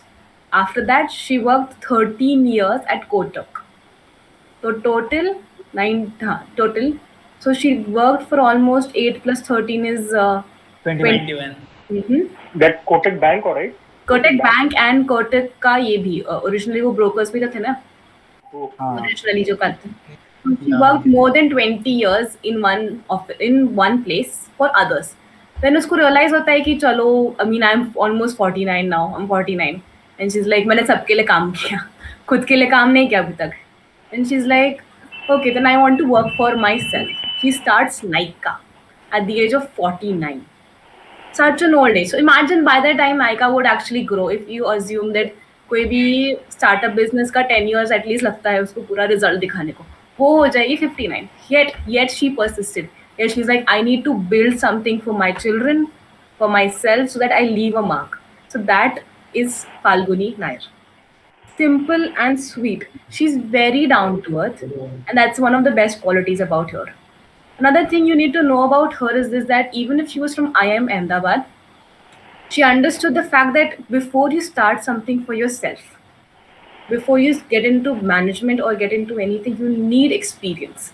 After that, she worked 13 years at Kotak. So total 9 total. So she worked for almost 8 plus 13 is
21.
That Kotak bank alright.
Kotak Bank and Kotak का ये भी originally वो brokers भी तो थे ना. Originally जो करते हैं. She worked more than 20 years in one place for others. Then उसको realize होता है कि चलो, I mean I'm almost 49 now. I'm 49. And she's like, मैंने सबके लिए काम किया, खुद के लिए काम नहीं किया अभी तक. And she's like, okay, then I want to work for myself. She starts Nykaa at the age of 49. Such an old age. So imagine by the time Nykaa would actually grow, if you assume that कोई भी startup business का 10 years at least लगता है उसको पूरा result दिखाने को, वो हो जाएगी 59. Yet she persisted. Yet she's like, I need to build something for my children, for myself, so that I leave a mark. So that is Falguni Nair. Simple and sweet. She's very down to earth, and that's one of the best qualities about her. Another thing you need to know about her is this, that even if she was from IIM Ahmedabad, she understood the fact that before you start something for yourself, before you get into management or get into anything, you need experience.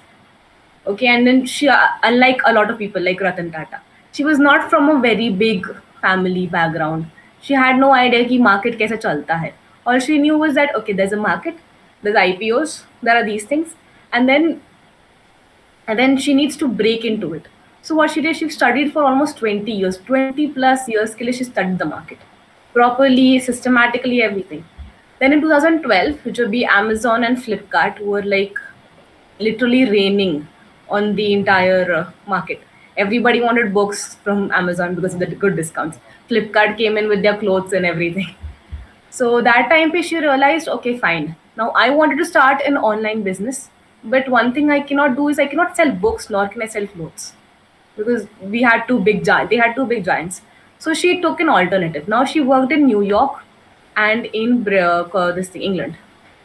Okay, and then she, unlike a lot of people like Ratan Tata, she was not from a very big family background. She had no idea कि market कैसे चलता है. All she knew was that, okay, there's a market, there's IPOs, there are these things, and then she needs to break into it. So what she did, she studied for almost 20 years, 20 plus years के लिए she studied the market properly, systematically, everything. Then in 2012, which would be Amazon and Flipkart were like literally reigning on the entire market. Everybody wanted books from Amazon because of the good discounts. Flipkart came in with their clothes and everything. So that time she realized, okay, fine. Now I wanted to start an online business, but one thing I cannot do is I cannot sell books nor can I sell clothes because they had two big giants. So she took an alternative. Now she worked in New York and in England.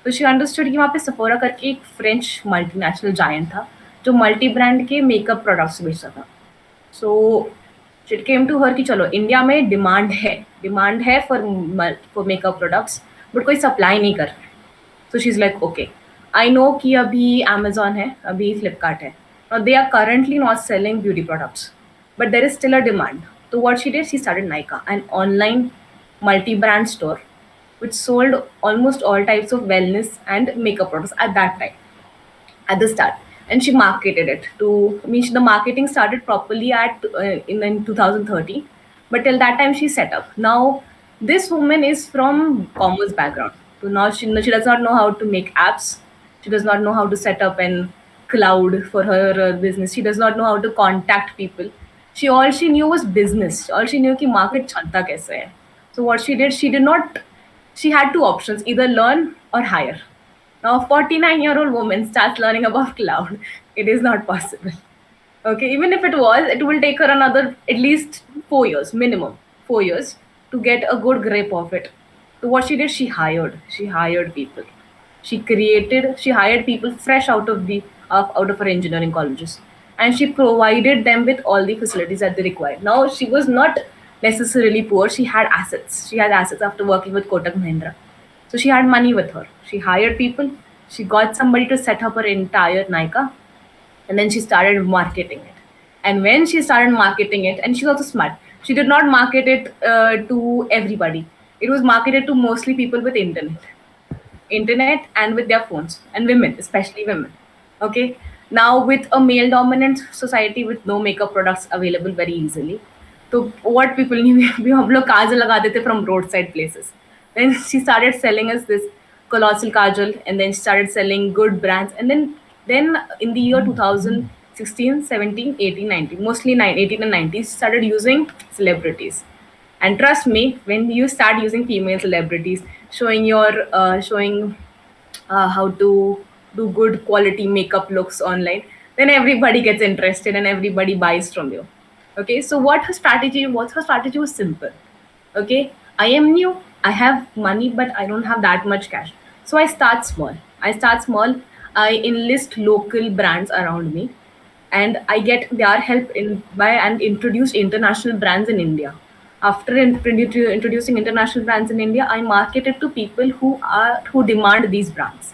तो she understood कि वहाँ पे Sephora करके एक French multinational giant था जो multi brand के makeup products बेचता था. सो It came to her कि चलो इंडिया में डिमांड है फॉर मेकअप प्रोडक्ट्स, बट कोई सप्लाई नहीं कर रहा है. So she's like, okay, I know कि अभी Amazon है, अभी Flipkart है. Now they are currently not selling beauty products, but there is still a demand. So what she did, she started Nykaa, an online multi-brand store, which sold almost all types of wellness and makeup products at that time, at the start. And she marketed it the marketing started properly at in 2013, but till that time she set up. Now this woman is from commerce background, so now she does not know how to make apps, she does not know how to set up an cloud for her business, she does not know how to contact people. All she knew was business, all she knew कि market चलता कैसे है. So what she did, she had two options, either learn or hire. Now, a 49-year-old woman starts learning about cloud. It is not possible. Okay, even if it was, it will take her another at least 4 years, minimum 4 years, to get a good grip of it. So what she did, she hired people. She hired people fresh out of her engineering colleges, and she provided them with all the facilities that they required. Now, she was not necessarily poor. She had assets. She had assets after working with Kotak Mahindra. So she had money with her. She hired people. She got somebody to set up her entire Nykaa, and then she started marketing it. And when she started marketing it, and she's also smart, she did not market it to everybody. It was marketed to mostly people with internet and with their phones, and women, especially women. Okay. Now with a male-dominant society with no makeup products available very easily, so what people knew, हम लोग काजल लगा देते from roadside places. Then she started selling us this colossal kajal, and then she started selling good brands. And then in the year 2016, 17, 18, 19, mostly 18 and 90s, she started using celebrities. And trust me, when you start using female celebrities, showing how to do good quality makeup looks online, then everybody gets interested and everybody buys from you. Okay, so her strategy was simple. Okay, I am new, I have money, but I don't have that much cash. So I start small. I enlist local brands around me, and I get their help and introduce international brands in India. After introducing international brands in India, I market it to people who demand these brands.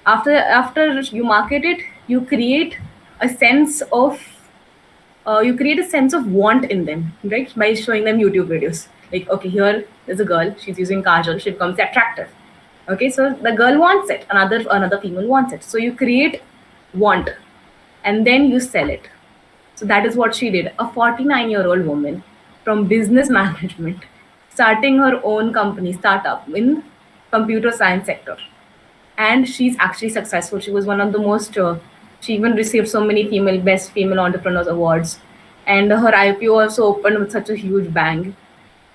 After you market it, you create a sense of want in them, right? By showing them YouTube videos. Like, okay, here there's a girl, she's using kajal, she becomes attractive. Okay, so the girl wants it, another female wants it. So you create want, and then you sell it. So that is what she did. A 49-year-old woman from business management, starting her own company, startup in computer science sector. And she's actually successful. She was one of the most, she even received so many best female entrepreneurs awards. And her IPO also opened with such a huge bang.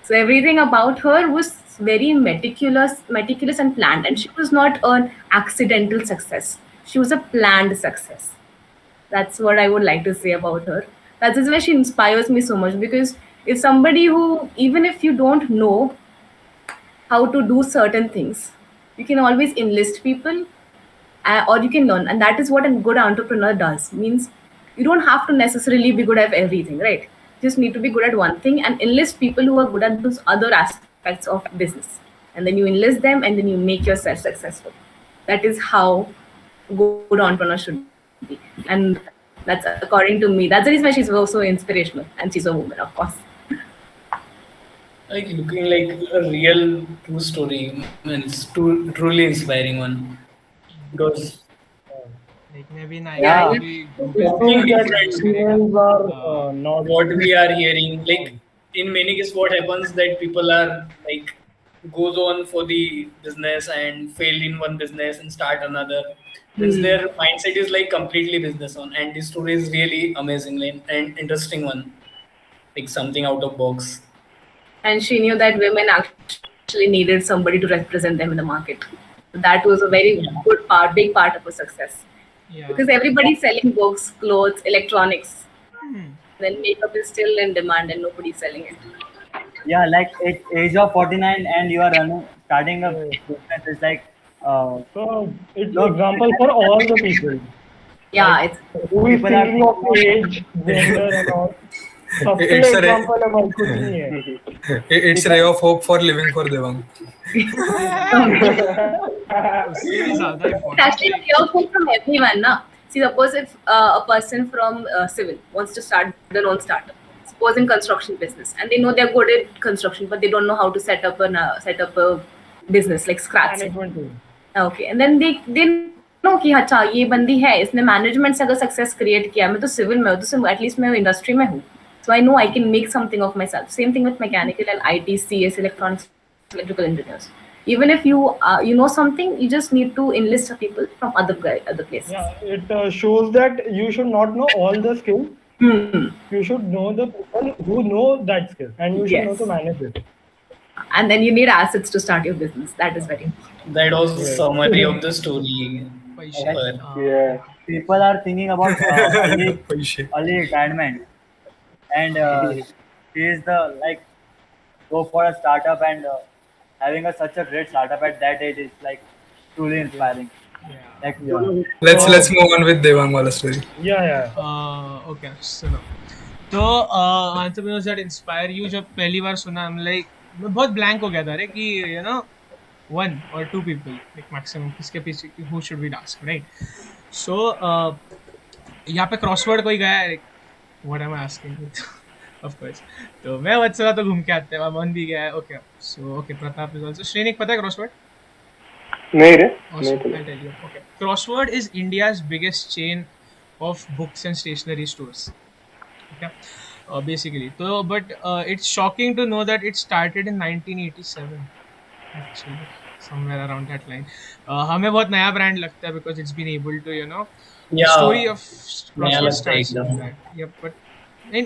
So everything about her was very meticulous and planned. And she was not an accidental success. She was a planned success. That's what I would like to say about her. That is why she inspires me so much, because if somebody who, even if you don't know how to do certain things, you can always enlist people, or you can learn. And that is what a good entrepreneur does. Means you don't have to necessarily be good at everything, right? You just need to be good at one thing and enlist people who are good at those other aspects of business. And then you enlist them, and then you make yourself successful. That is how good entrepreneur should be. And that's, according to me, that's the reason why she's so inspirational. And she's a woman, of course.
Like looking like a real true story, and it's truly inspiring one. Because
like maybe
Yeah.
what we are hearing, like in many cases, what happens that people are like goes on for the business and fail in one business and start another. Means their mindset is like completely business on, and this story is really amazing and interesting one, like something out of box.
And she knew that women actually needed somebody to represent them in the market. That was a very big part of her success.
Yeah.
Because everybody's selling books, clothes, electronics. Then makeup is still in demand and nobody's selling it.
Yeah, like at age of 49 and you are starting a business is like
So it's an example for all the people.
Yeah, it's
Who is
People are
thinking of age, gender, and all. सबके लिए
It's a ray,
example है भाई, कुछ नहीं है।
it's ray of hope for living for Devang.
उससे भी ज्यादा
It's
important
actually careful from everyone, na. See, suppose if a person from civil wants to start their own startup, suppose in construction business, and they know they're good at construction, but they don't know how to set up a business like scratch.
Management team,
Okay, and then they know कि अच्छा ये बंदी है, इसने management से अगर success create किया, मैं तो सिविल में हूँ, तो एटलीस्ट मैं इंडस्ट्री में हूँ, so I know I can make something of myself. Same thing with mechanical and IT, CS, electronics, electrical engineers. Even if you know something, you just need to enlist people from other places.
yeah, it shows that you should not know all the skills. You should know the people who know that skill, and you should know
Yes.
to manage it.
And then you need assets to start your business. That is very important.
That was the summary of the story.
पैसे
Yeah.
People are thinking about
पैसे.
early retirement, and he is the like go for a startup, and having such a great startup at that age is like truly inspiring. Like
Let's move on with Devang wala story.
Yeah.
Okay सुनो तो entrepreneurs that inspire you जब पहली बार सुना मैं बहुत blank हो गया था रे कि you no 1 or 2 people like maximum किसके पीछे who should we ask, right? So यहाँ पे क्रॉसवर्ड कोई गया है, what am I asking? Of course. तो मैं वत्सला तो घूम के आते हैं, मन भी गया है. Okay, so okay, Pratap is also. Shrenik पता है क्रॉसवर्ड?
नहीं रे,
Awesome,
नहीं
I'll tell you. Okay. Crossword is India's biggest chain of books and stationery stores. Okay. Basically. So, but it's shocking to know that it started in 1987. Actually, somewhere around that line. हमें बहुत नया brand लगता है because it's been able to, you know, the
Yeah.
story of
नया
Crossword
लगता है
starts like
एकदम.
that. Yep, but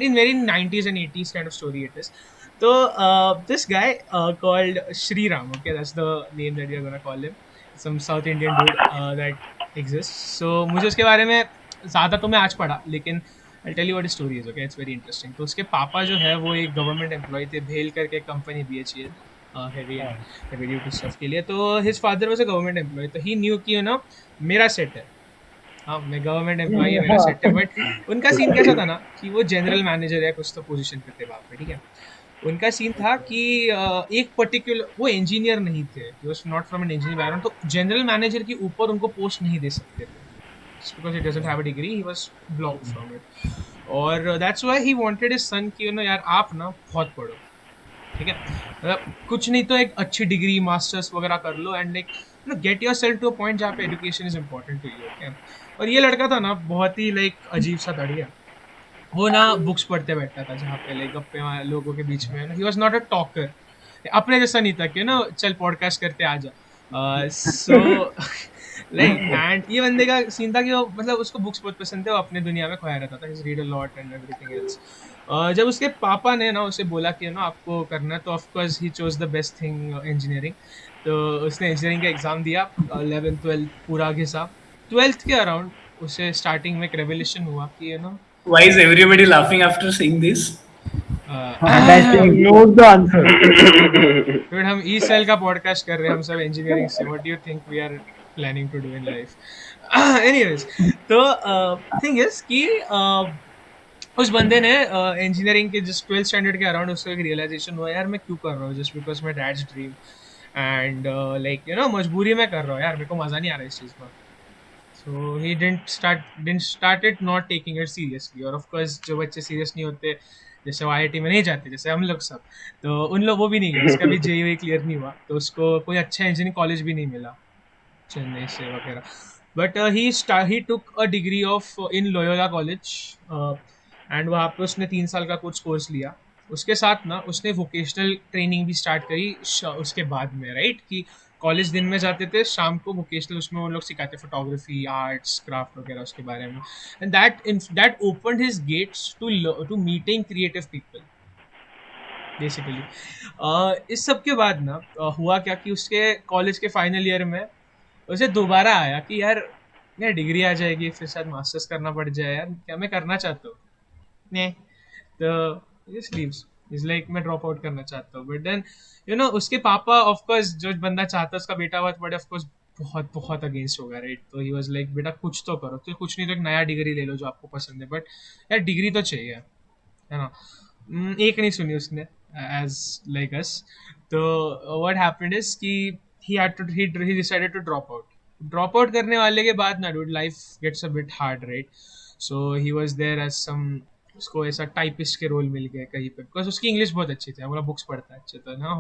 in very 90s and 80s kind of story it is. So this guy called Shri Ram, okay, that's the name that you're gonna call him. Some South Indian dude that exists. So मुझे उसके बारे में ज़्यादा तो मैं आज पढ़ा, लेकिन I'll tell you what his story is, okay? It's very interesting. तो उसके पापा जो है वो एक गवर्नमेंट एम्प्लॉय थे, भेल करके company BHEL, heavy duty stuff के लिए. तो his father was a government employee, तो he knew कि you know मेरा सेट है, हाँ मैं गवर्नमेंट एम्प्लॉई है, मेरा सेट है. बट उनका सीन कैसा था ना कि वो जनरल मैनेजर है कुछ तो पोजीशन पे थे वहाँ पे, ठीक है. उनका सीन था कि एक पर्टिकुलर वो इंजीनियर नहीं थे, he was not from an engineering background, तो जनरल मैनेजर के ऊपर उनको पोस्ट नहीं दे सकते थे because he doesn't have a degree, he was blocked from it. और that's why he wanted his son कि यू नो यार आप ना बहुत पढ़ो, ठीक है, मतलब कुछ नहीं तो एक अच्छी डिग्री मास्टर्स वगैरह कर लो and like you know get yourself to a point जहाँ पे education is important to you, okay. और ये लड़का था ना बहुत ही लाइक अजीब सा तड़िया, वो ना बुक्स पढ़ते बैठता था जहाँ पे लाइक गप्पे लोगों के बीच में. ही वाज नॉट अ टॉकर, अपने जैसा नहीं था कि ना चल पॉडकास्ट करते आ जा. सो लाइक एंड ये बंदे का सीन था कि वो मतलब उसको बुक्स बहुत पसंद थे, वो अपने दुनिया में खोया रहता था, he read a lot and everything else. जब उसके पापा ने ना उसे बोला कि ना आपको करना है, तो of course he chose the best thing engineering. तो उसने इंजीनियरिंग का एग्ज़ाम दिया, 11th 12th पूरा घिसा. 12th के अराउंड उसे स्टार्टिंग में एक रेवोल्यूशन हुआ कि you no
Why is everybody laughing after seeing this?
knows the answer.
Dude, हम ई सेल का पॉडकास्ट कर रहे हैं, हम सब इंजीनियरिंग से. What do you think we are planning to do in life? Anyways, तो थिंग इज कि उस बंदे ने इंजीनियरिंग के जस्ट 12th स्टैंडर्ड के अराउंड उसको एक रियलाइजेशन हुआ, यार मैं क्यों कर रहा हूँ, just because my dad's dream and like you no मजबूरी में कर रहा हूँ यार, मेरे को मज़ा नहीं आ रहा इस चीज़ में. So he didn't started not taking it seriously. और of course जो बच्चे सीरियस नहीं होते, जैसे वो IIT में नहीं जाते जैसे हम लोग सब, तो उन लोग वो भी नहीं गए, उसका भी JEE क्लियर नहीं हुआ, तो उसको कोई अच्छा इंजीनियरिंग कॉलेज भी नहीं मिला चेन्नई से वगैरह. But he took a degree of in Loyola College and वहाँ पे उसने 3 साल का कुछ कोर्स लिया. उसके साथ ना उसने वोकेशनल ट्रेनिंग भी स्टार्ट करी उसके बाद में, राइट, कि कॉलेज दिन में जाते थे, शाम को वोकेशनल उसमें वो लोग सिखाते फोटोग्राफी, आर्ट्स, क्राफ्ट वगैरह उसके बारे में. And that opened his gates to meeting creative people basically. इस सब के बाद ना हुआ क्या कि उसके कॉलेज के फाइनल ईयर में उसे दोबारा आया कि यार डिग्री आ जाएगी, फिर शायद मास्टर्स करना पड़ जाए, यार क्या मैं करना चाहता हूँ नहीं, तो जस्ट लीव्स. इज लाइक मैं ड्रॉप आउट करना चाहता हूँ. बट देन यू नो उसके पापा ऑफ कोर्स जो बंदा चाहता है उसका बेटा बहुत बड़े ऑफ कोर्स बहुत बहुत अगेंस्ट होगा, राइट. तो ही वाज लाइक बेटा कुछ तो करो, तो कुछ नहीं तो एक नया डिग्री ले लो जो आपको पसंद है, बट यार डिग्री तो चाहिए. है ना. एक नहीं सुनी उसने एज लाइक अस. तो व्हाट हैपेंड इज कि he decided to drop out करने वाले के बाद ना dude life gets a bit hard, right? So he was there as some, उसको ऐसा टाइपिस्ट के रोल मिल गया कहीं पे, बिकॉज उसकी इंग्लिश बहुत अच्छी थी, हमारा बुक्स पढ़ता है अच्छे तो ना.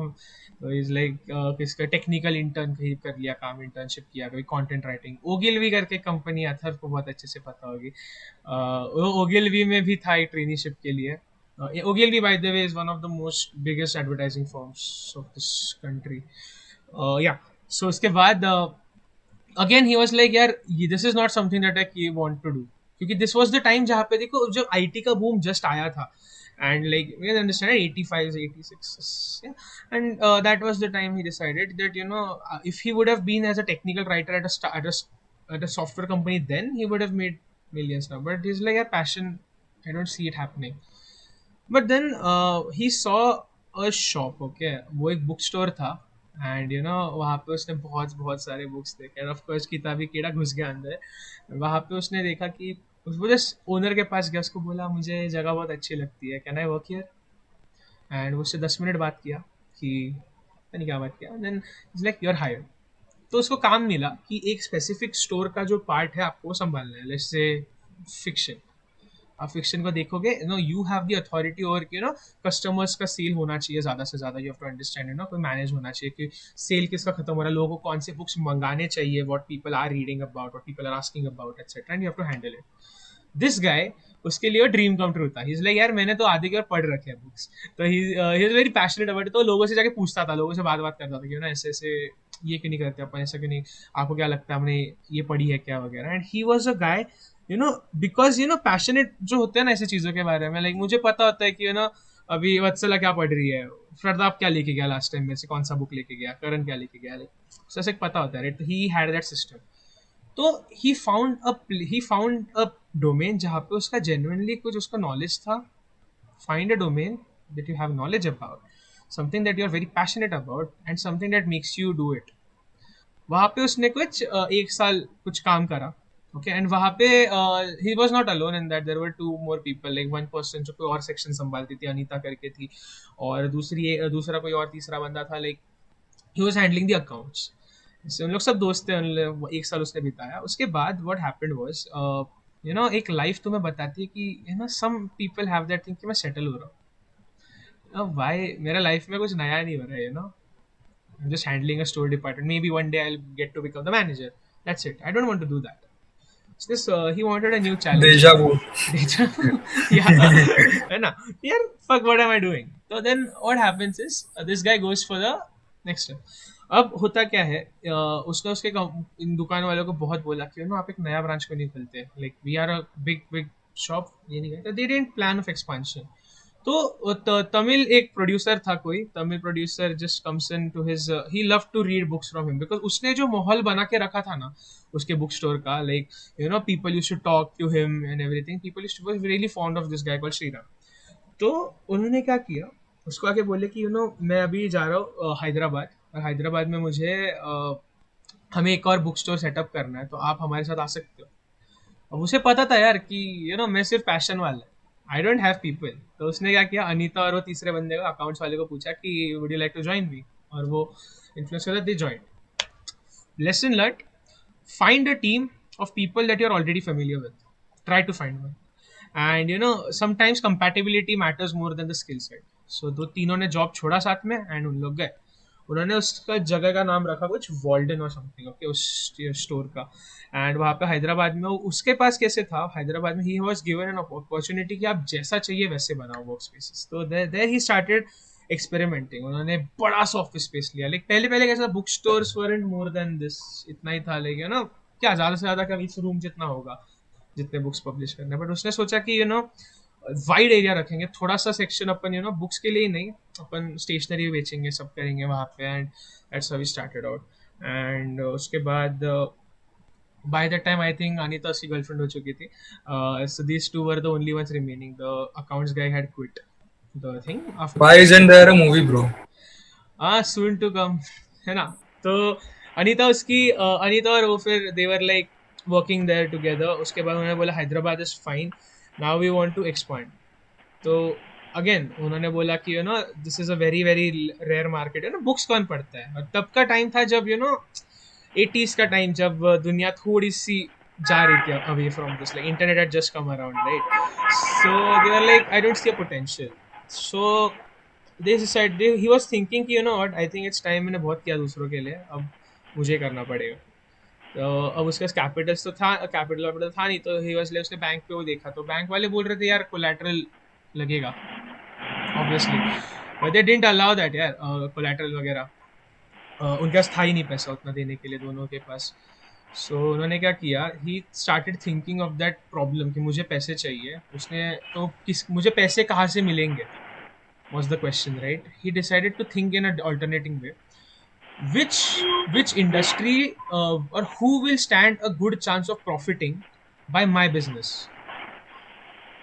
तो इज लाइक किसका टेक्निकल इंटर्न कहीं कर लिया काम, इंटर्नशिप किया कभी कंटेंट राइटिंग. ओगिलवी करके कंपनी अथर को बहुत अच्छे से पता होगी. ओगिलवी में भी था एक ट्रेनीशिप के लिए. Ogilvy, by the way, is one of the most biggest advertising firms of this country. Yeah. So उसके बाद again he was like यार this is not something that I want to do, क्योंकि this was the time जहाँ पे देखो जब IT का boom just आया था, and like we can understand 85 86, yeah. And that was the time he decided that if he would have been as a technical writer at a software company, then he would have made millions now. But he's like a passion, I don't see it happening. But then he saw a shop, okay, वो एक book store था, and वहाँ पे उसने बहुत बहुत सारे books देखे, एंड ऑफ कोर्स किताबी कीड़ा घुस गया अंदर. वहाँ पे उसने देखा कि वो जस्ट ओनर के पास गया, उसको बोला मुझे जगह बहुत अच्छी लगती है, can I work here. And उससे 10 मिनट बात किया कि पता नहीं क्या बात किया, then is like you are hired. तो उसको काम मिला कि एक स्पेसिफिक स्टोर का जो पार्ट है आपको संभालना है, लेट्स से फिक्शन. आप फिक्शन को देखोगे, you have the authority over customers का सेल होना चाहिए ज़्यादा से ज़्यादा. यू हैव टू अंडरस्टैंड कोई मैनेज होना चाहिए कि सेल किसका खत्म हो रहा है, लोगों को कौन से बुक्स मंगाने चाहिए, what people are reading about, what people are asking about etcetera, and you have to handle it. This guy, उसके लिए ड्रीम कम ट्रू था. ही इज लाइक यार मैंने तो आधे की और पढ़ रखे हैं बुक्स, तो ही इज वेरी पैशनेट अबाउट. तो लोगों से जाके पूछता था, लोगों से बात करता था कि ऐसे ऐसे ये क्यों नहीं करते अपन, ऐसा क्यों नहीं, आपको क्या लगता है हमने ये पढ़ी है क्या वगैरह. And he was a guy because passionate जो होते हैं ना ऐसी चीज़ों के बारे में, लाइक मुझे पता होता है कि अभी वत्सला क्या पढ़ रही है, प्रताप क्या लेके गया लास्ट टाइम में से, कौन सा बुक लेके गया, करण क्या लेके गया, लाइक ऐसे पता होता है, राइट. तो ही हैड दैट सिस्टम. तो ही फाउंड अ डोमेन जहाँ पे उसका जेन्युइनली कुछ उसका नॉलेज था. Find a domain that you have knowledge about, something that you are very passionate about, and something that makes you do it. वहाँ पे उसने कुछ 1 साल कुछ काम करा, ओके. एंड वहाँ पे he was not alone in that, there were 2 more people, like 1 person जो कोई और सेक्शन संभालती थी, अनीता करके थी, और दूसरा कोई और तीसरा बंदा था, like he was handling the accounts. उन लोग सब दोस्त थे. 1 साल उसने बिताया. उसके बाद व्हाट हैपेंड वाज एक लाइफ तुम्हें बताती है कि some people have that thing कि मैं सेटल हो रहा हूँ. व्हाई मेरा लाइफ में कुछ नया नहीं हो रहा है, I'm just handling a store department. Maybe one day I'll get to become the manager. That's it. I don't want to do that. So this he wanted a new challenge.
Deja vu.
Yeah. है ना यार, fuck what am I doing? So then what happens is this guy goes for the next step. अब होता क्या है, उसने उसके इन दुकान वालों को बहुत बोला कि आप एक नया ब्रांच क्यों नहीं खोलते, like we are a big shop, ये नहीं कहते. They didn't plan of expansion. तो तमिल एक प्रोड्यूसर था, कोई Tamil producer just comes in to his, he love to read books from him, because उसने जो माहौल बना के रखा था ना उसके बुक स्टोर का, like people used to talk to him and everything. People used to was really fond of this guy called Shriram. तो उन्होंने क्या किया, उसको आके बोले कि मैं अभी जा रहा हूँ हैदराबाद, और हैदराबाद में मुझे हमें एक और बुक स्टोर सेटअप करना है, तो आप हमारे साथ आ सकते हो. अब उसे पता था यार कि मैं सिर्फ पैशन वाला, आई डोंट हैव पीपल. तो उसने क्या किया, अनीता और वो तीसरे बंदे को, अकाउंट्स वाले को पूछा कि would you like to join me, और वो इन्फ्लुएंस कर दे join. Lesson learn, find a team of people that you are already familiar with, try to find one. And sometimes compatibility matters more than the skill set. So तीनों ने job छोड़ा साथ में, and उन लोग गए. उन्होंने उसका जगह का नाम रखा कुछ वॉल्डन और समथिंग, ओके, उस स्टोर का. एंड वहाँ पे हैदराबाद में उसके पास कैसे था, हैदराबाद में he was given an opportunity कि आप जैसा चाहिए वैसे बनाओ वर्क स्पेसेस. तो देयर ही स्टार्टेड एक्सपेरिमेंटिंग. उन्होंने बड़ा सा ऑफिस स्पेस लिया. लाइक पहले कैसा, book stores weren't more than this, इतना ही था, लाइक क्या ज़्यादा से ज़्यादा क्या इस रूम जितना होगा जितने बुक्स पब्लिश करने. बट उसने सोचा कि वाइड एरिया रखेंगे, थोड़ा सा सेक्शन अपन बुक्स के लिए ही नहीं, अपन स्टेशनरी भी बेचेंगे, सब करेंगे वहाँ पे. And that's how we started out. And उसके बाद by that time I think Anita उसकी गर्लफ्रेंड हो चुकी थी. So these two were the only ones remaining. The accounts guy had quit the thing after.
Why isn't there a movie, bro?
Soon to come, है ना. तो अनीता अनीता और वो फिर they were like working there together. उसके बाद उन्होंने बोला Hyderabad is fine, now we want to expand. तो अगेन उन्होंने बोला कि you know this is a very very rare market है ना, बुक्स कौन पढ़ता है। और तब का टाइम था जब यू नो 80s का टाइम, जब दुनिया थोड़ी सी जा रही थी away from this, like internet had just come around, right. So they were like I don't see a potential. So they decide he was thinking कि you know what, I think it's time, मैंने बहुत किया दूसरों के लिए, अब मुझे करना पड़ेगा। तो अब उसके पास कैपिटल्स तो था, कैपिटल था नहीं, तो ही वाज लाइक, उसने बैंक पे वो देखा, तो बैंक वाले बोल रहे थे यार कोलैटरल लगेगा obviously, but they didn't allow that यार, कोलैटरल वगैरह उनके पास था ही नहीं पैसा उतना देने के लिए दोनों के पास। सो उन्होंने क्या किया, he started thinking of that problem कि मुझे पैसे चाहिए। उसने तो मुझे पैसे कहाँ से मिलेंगे was the question, right? He decided to think in an alternating way. Which industry or who will stand a good chance of profiting by my business?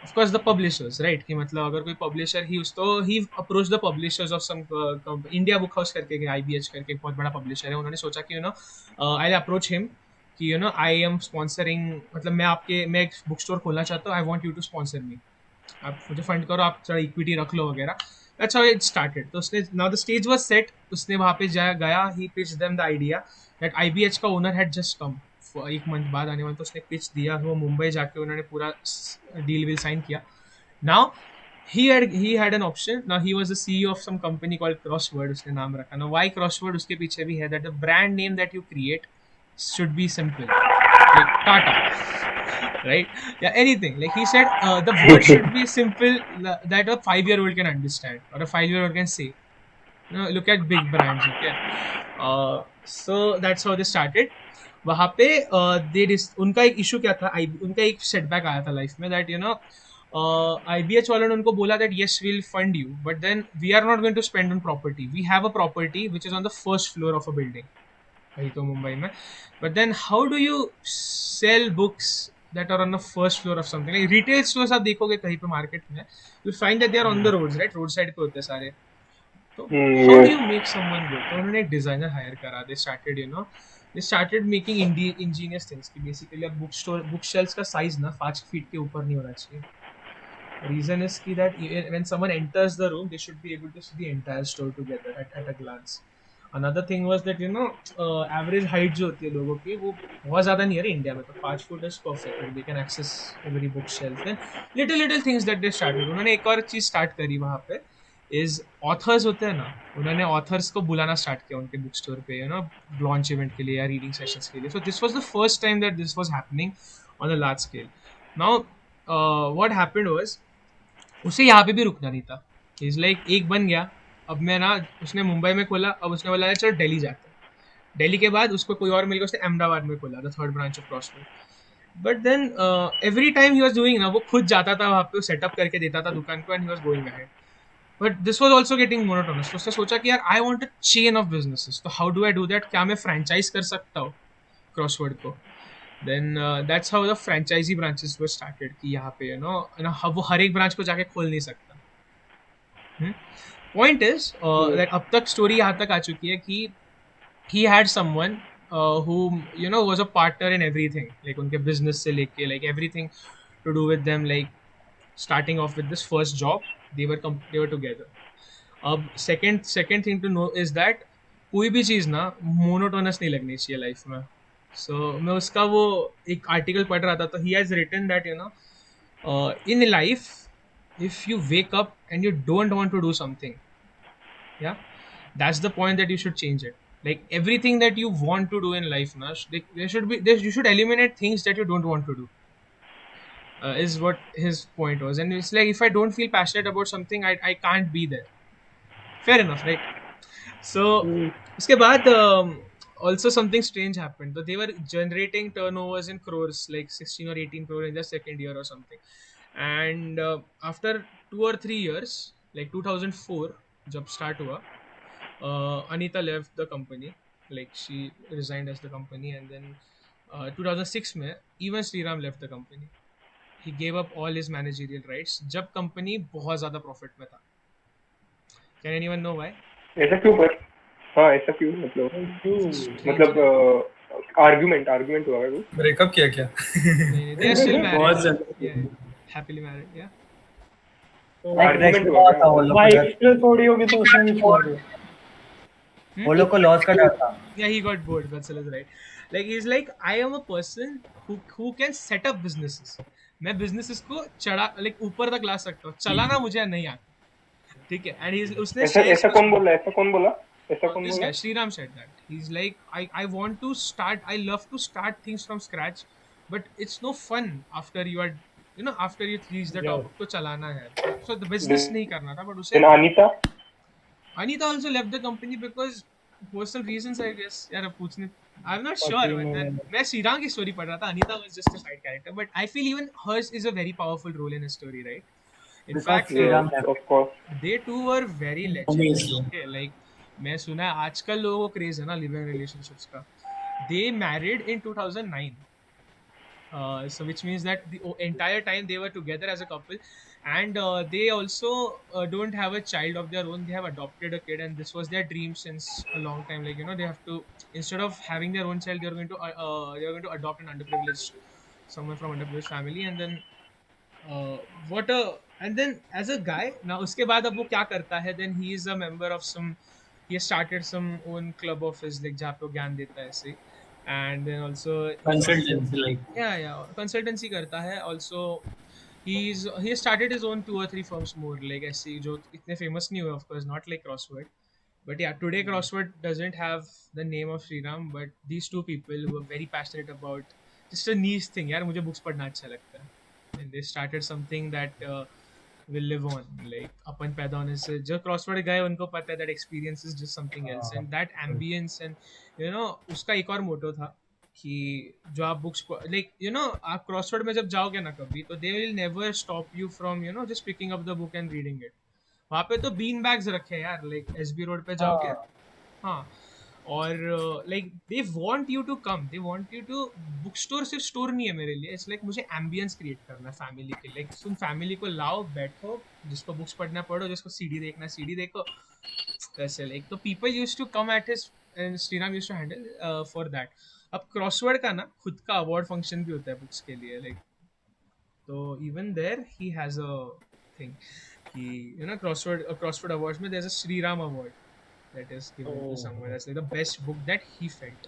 Of course the publishers, right? कि मतलब अगर कोई publisher ही उस, तो he approached the publishers of some India Book House करके, IBH करके बहुत बड़ा publisher है। उन्होंने सोचा कि I'll approach him कि I am sponsoring, मतलब मैं एक book store खोलना चाहता हूँ, I want you to sponsor me, आप मुझे फंड करो, आप थोड़ा इक्विटी रख लो वगैरह। That's how it started. तो उसने, now the stage was set, उसने वहाँ पे गया, he pitched them the idea that IBH का owner had just come, एक मंथ बाद आने वाला, तो उसने पिच दिया, वो मुंबई जाके उन्होंने पूरा डील विल साइन किया। Now he had an option. Now he was the CEO of some company called Crossword, उसने नाम रखा। Now why Crossword, उसके पीछे भी है that the brand name that you create should be simple, like Tata, right? Yeah, anything. Like he said, the word should be simple that a 5-year-old can understand or a 5-year-old can say. Look at big brands, okay? So that's how they started. वहाँ पे उनका एक issue क्या था, उनका एक setback आया था लाइफ में, दैट IBH वालों ने उनको बोला that yes we'll fund you, but then we are not going to spend on property. We have a property which is on the first floor of a building, वही तो मुंबई में, but then how do you sell books that are on the first floor of something like retail stores? आप देखोगे कहीं पे market में, you find that they are on the roads, right? Road side पे होते हैं सारे। तो how do you make someone good? तो उन्होंने एक डिजाइनर हायर करा, they started making ingenious things कि basically अब बुक शेल्फ्स का साइज ना 5 फीट के ऊपर नहीं होना चाहिए। Reason is कि that when someone enters the room, they should be able to see the entire store together at a glance. Another thing was that average height जो होती है लोगों की, वो बहुत ज़्यादा नहीं है इंडिया में, तो 5 foot is perfect, like they can access every book shelf. Then little things that they started. उन्होंने एक और चीज़ स्टार्ट करी वहाँ पे, is authors होते हैं ना, उन्होंने authors को बुलाना स्टार्ट किया उनके बुक स्टोर पे, launch event के लिए या reading sessions के लिए. So this was the first time that this was happening on a large scale. Now what happened was, उसे यहाँ पे भी रुकना नहीं था। इज लाइक एक बन गया, अब मैं ना, उसने मुंबई में खोला, अब उसने बोला चलो दिल्ली जाते हैं। दिल्ली के बाद उसको कोई और मिल गया, उसने अहमदाबाद में खोला, the 3rd branch of Crossword. But then every time he was doing ना, वो खुद जाता था वहाँ पे, सेटअप करके देता था दुकान को, and he was going ahead. But this was also getting monotonous. तो उसने सोचा कि यार I want a chain of businesses, तो how do I do that? क्या मैं फ्रेंचाइज कर सकता हूँ क्रॉसवर्ड को? Then that's how the franchisee branches were started कि यहाँ पे वो हर एक ब्रांच को जाके खोल नहीं सकता। Point is that अब तक स्टोरी यहाँ तक आ चुकी है कि he had someone who was a partner in everything, like उनके business से लेके, like everything to do with them, like starting off with this first job they were together. अब second thing to know is that कोई भी चीज़ ना monotonous नहीं लगनी चाहिए लाइफ में। So मैं उसका वो एक आर्टिकल पढ़ रहा था, तो he has written that in life if you wake up and you don't want to do something, yeah, that's the point that you should change it. Like everything that you want to do in life na, you should eliminate things that you don't want to do, is what his point was. And it's like, if I don't feel passionate about something, I can't be there. Fair enough, right? So उसके बाद also something strange happened. So they were generating turnovers in crores, like 16 or 18 crore in the second year or something. And after 2 or 3 years, like 2004 जब start हुआ, Anita left the company, like she resigned as the company. And then 2006 में even Sriram left the company. He gave up all his managerial rights जब company बहुत ज़्यादा profit में था. Can anyone know why?
ऐसा क्यों? पर हाँ, ऐसा क्यों? मतलब आर्गुमेंट हुआ है?
ब्रेकअप किया क्या?
They are still married.
बहुत ज़्यादा
happily married, yeah.
Like
argument
rest
हुआ
था वो लोग का
बाइक
डर,
पे थोड़ी होगी तो उसने भी छोड़ दिया।
वो लोग को लॉस का डर था।
Yeah, he got bored. Vatsal is right. Like he's like, I am a person who can set up businesses. मैं businesses को चढ़ा like ऊपर तक ला सकता हूँ, चलाना मुझे नहीं आता, ठीक है। And उसने
ऐसा
shares
ऐसा
कुछ
कौन बोला ऐसा कौन बोला
this guy Sriram said that he's like, I want to start, I love to start things from scratch, but it's no fun after you are, you know, after you reach the top तो चलाना है, so the business नहीं करना था, but उसे
Anita
Anita also left the company because personal reasons, I guess. यार अब पूछने, I'm not sure. But then मैं श्रीराम की story पढ़ रहा था. Anita was just a side character, but I feel even hers is a very powerful role in his story, right? In
Because
fact,
Sriram left.
of course
they two were very legends.
Obviously.
Okay, like मैं सुना है आजकल लोगों को craze है ना living relationships का. They married in 2009. So which means that the entire time they were together as a couple, and they also don't have a child of their own. They have adopted a kid, and this was their dream since a long time. Like, you know, they have to, instead of having their own child, they're going to adopt an underprivileged, someone from underprivileged family, and then and then as a guy now उसके बाद अब वो क्या करता है, then he is a member of some, he has started some own club of his, like जहाँ पे वो ज्ञान देता है ऐसे, and then also
Consultancy, like
yeah consultancy करता है also. He has started his own 2 or 3 firms more, like ऐसे जो इतने famous नहीं हुए, of course not like Crossword, but yeah, today Crossword doesn't have the name of Sriram, but these two people who are very passionate about just a niche thing. यार मुझे books पढ़ना अच्छा लगता है, and they started something that will live on. Like अपन पैदा होने से जो Crossword गए उनको पता है that experience is just something else, and that ambience, and you know उसका एक और मोटो था कि जो आप बुक्स लाइक यू नो आप क्रॉसवर्ड में जब जाओगे ना कभी, तो they will never stop you from you know just picking up the book and reading it. वहाँ पे तो बीन बैग्स रखे हैं यार, लाइक एसबी रोड पे जाओगे. हाँ, और like they want you to come, they want you to, book store सिर्फ स्टोर नहीं है मेरे लिए, इट्स लाइक मुझे एम्बियंस क्रिएट करना है फैमिली के. लाइक तुम फैमिली को लाओ, बैठो, जिसको बुक्स पढ़ना पढ़ो, जिसको सीडी देखना सीडी देखो, वैसे लाइक तो people used to come at his, and Shriram used to handle for that. अब क्रॉसवर्ड का ना खुद का अवार्ड फंक्शन भी होता है बुक्स के लिए, लाइक तो even there he has a thing कि यू नो क्रॉसवर्ड अवार्ड्स में there is a Shriram award that is given to someone that's like the best book that he felt,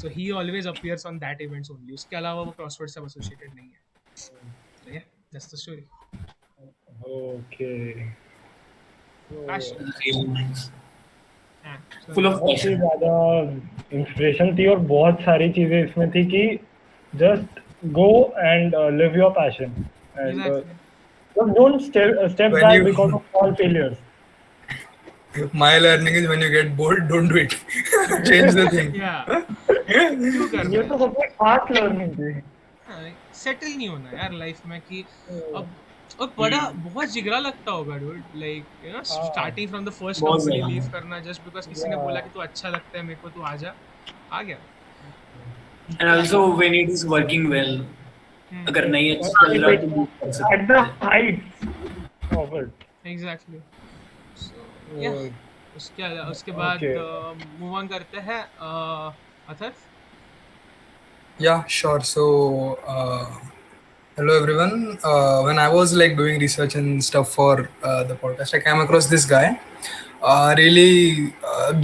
so he always appears on that events only. उसके अलावा वो crossword से associated नहीं है. So yeah, that's the story.
Okay.
Passion.
really nice.
Yeah.
Full of
बहुत ही
passion.
ज़्यादा inspiration थी और बहुत सारी चीज़ें इसमें थी कि just go and live your passion and
Exactly.
just don't step
When
back
you-
because of small failures.
My learning is when you get bored, don't do it. Change the thing.
Yeah. क्यों करना
ये
है?
तो सबसे fast learning थी.
Settle नहीं होना यार लाइफ में कि अब, और बड़ा बहुत जिगरा लगता होगा dude, like you know starting from the first
बहुत
कंपनी
ज़्यादा.
लीव करना जस्ट बिकॉज किसी ने बोला कि तू अच्छा लगता है मेरे को, तू आ जा, आ गया.
And also when it is working well, अगर नहीं अच्छा चल रहा तो move कर सकते
At the
हैं.
height of it.
एग्जैक्टली. सो या उसके बाद
Okay.
मूव ऑन करते हैं Atharva.
Yeah, sure. So, hello everyone. When I was like doing research and stuff for the podcast, I came across this guy, really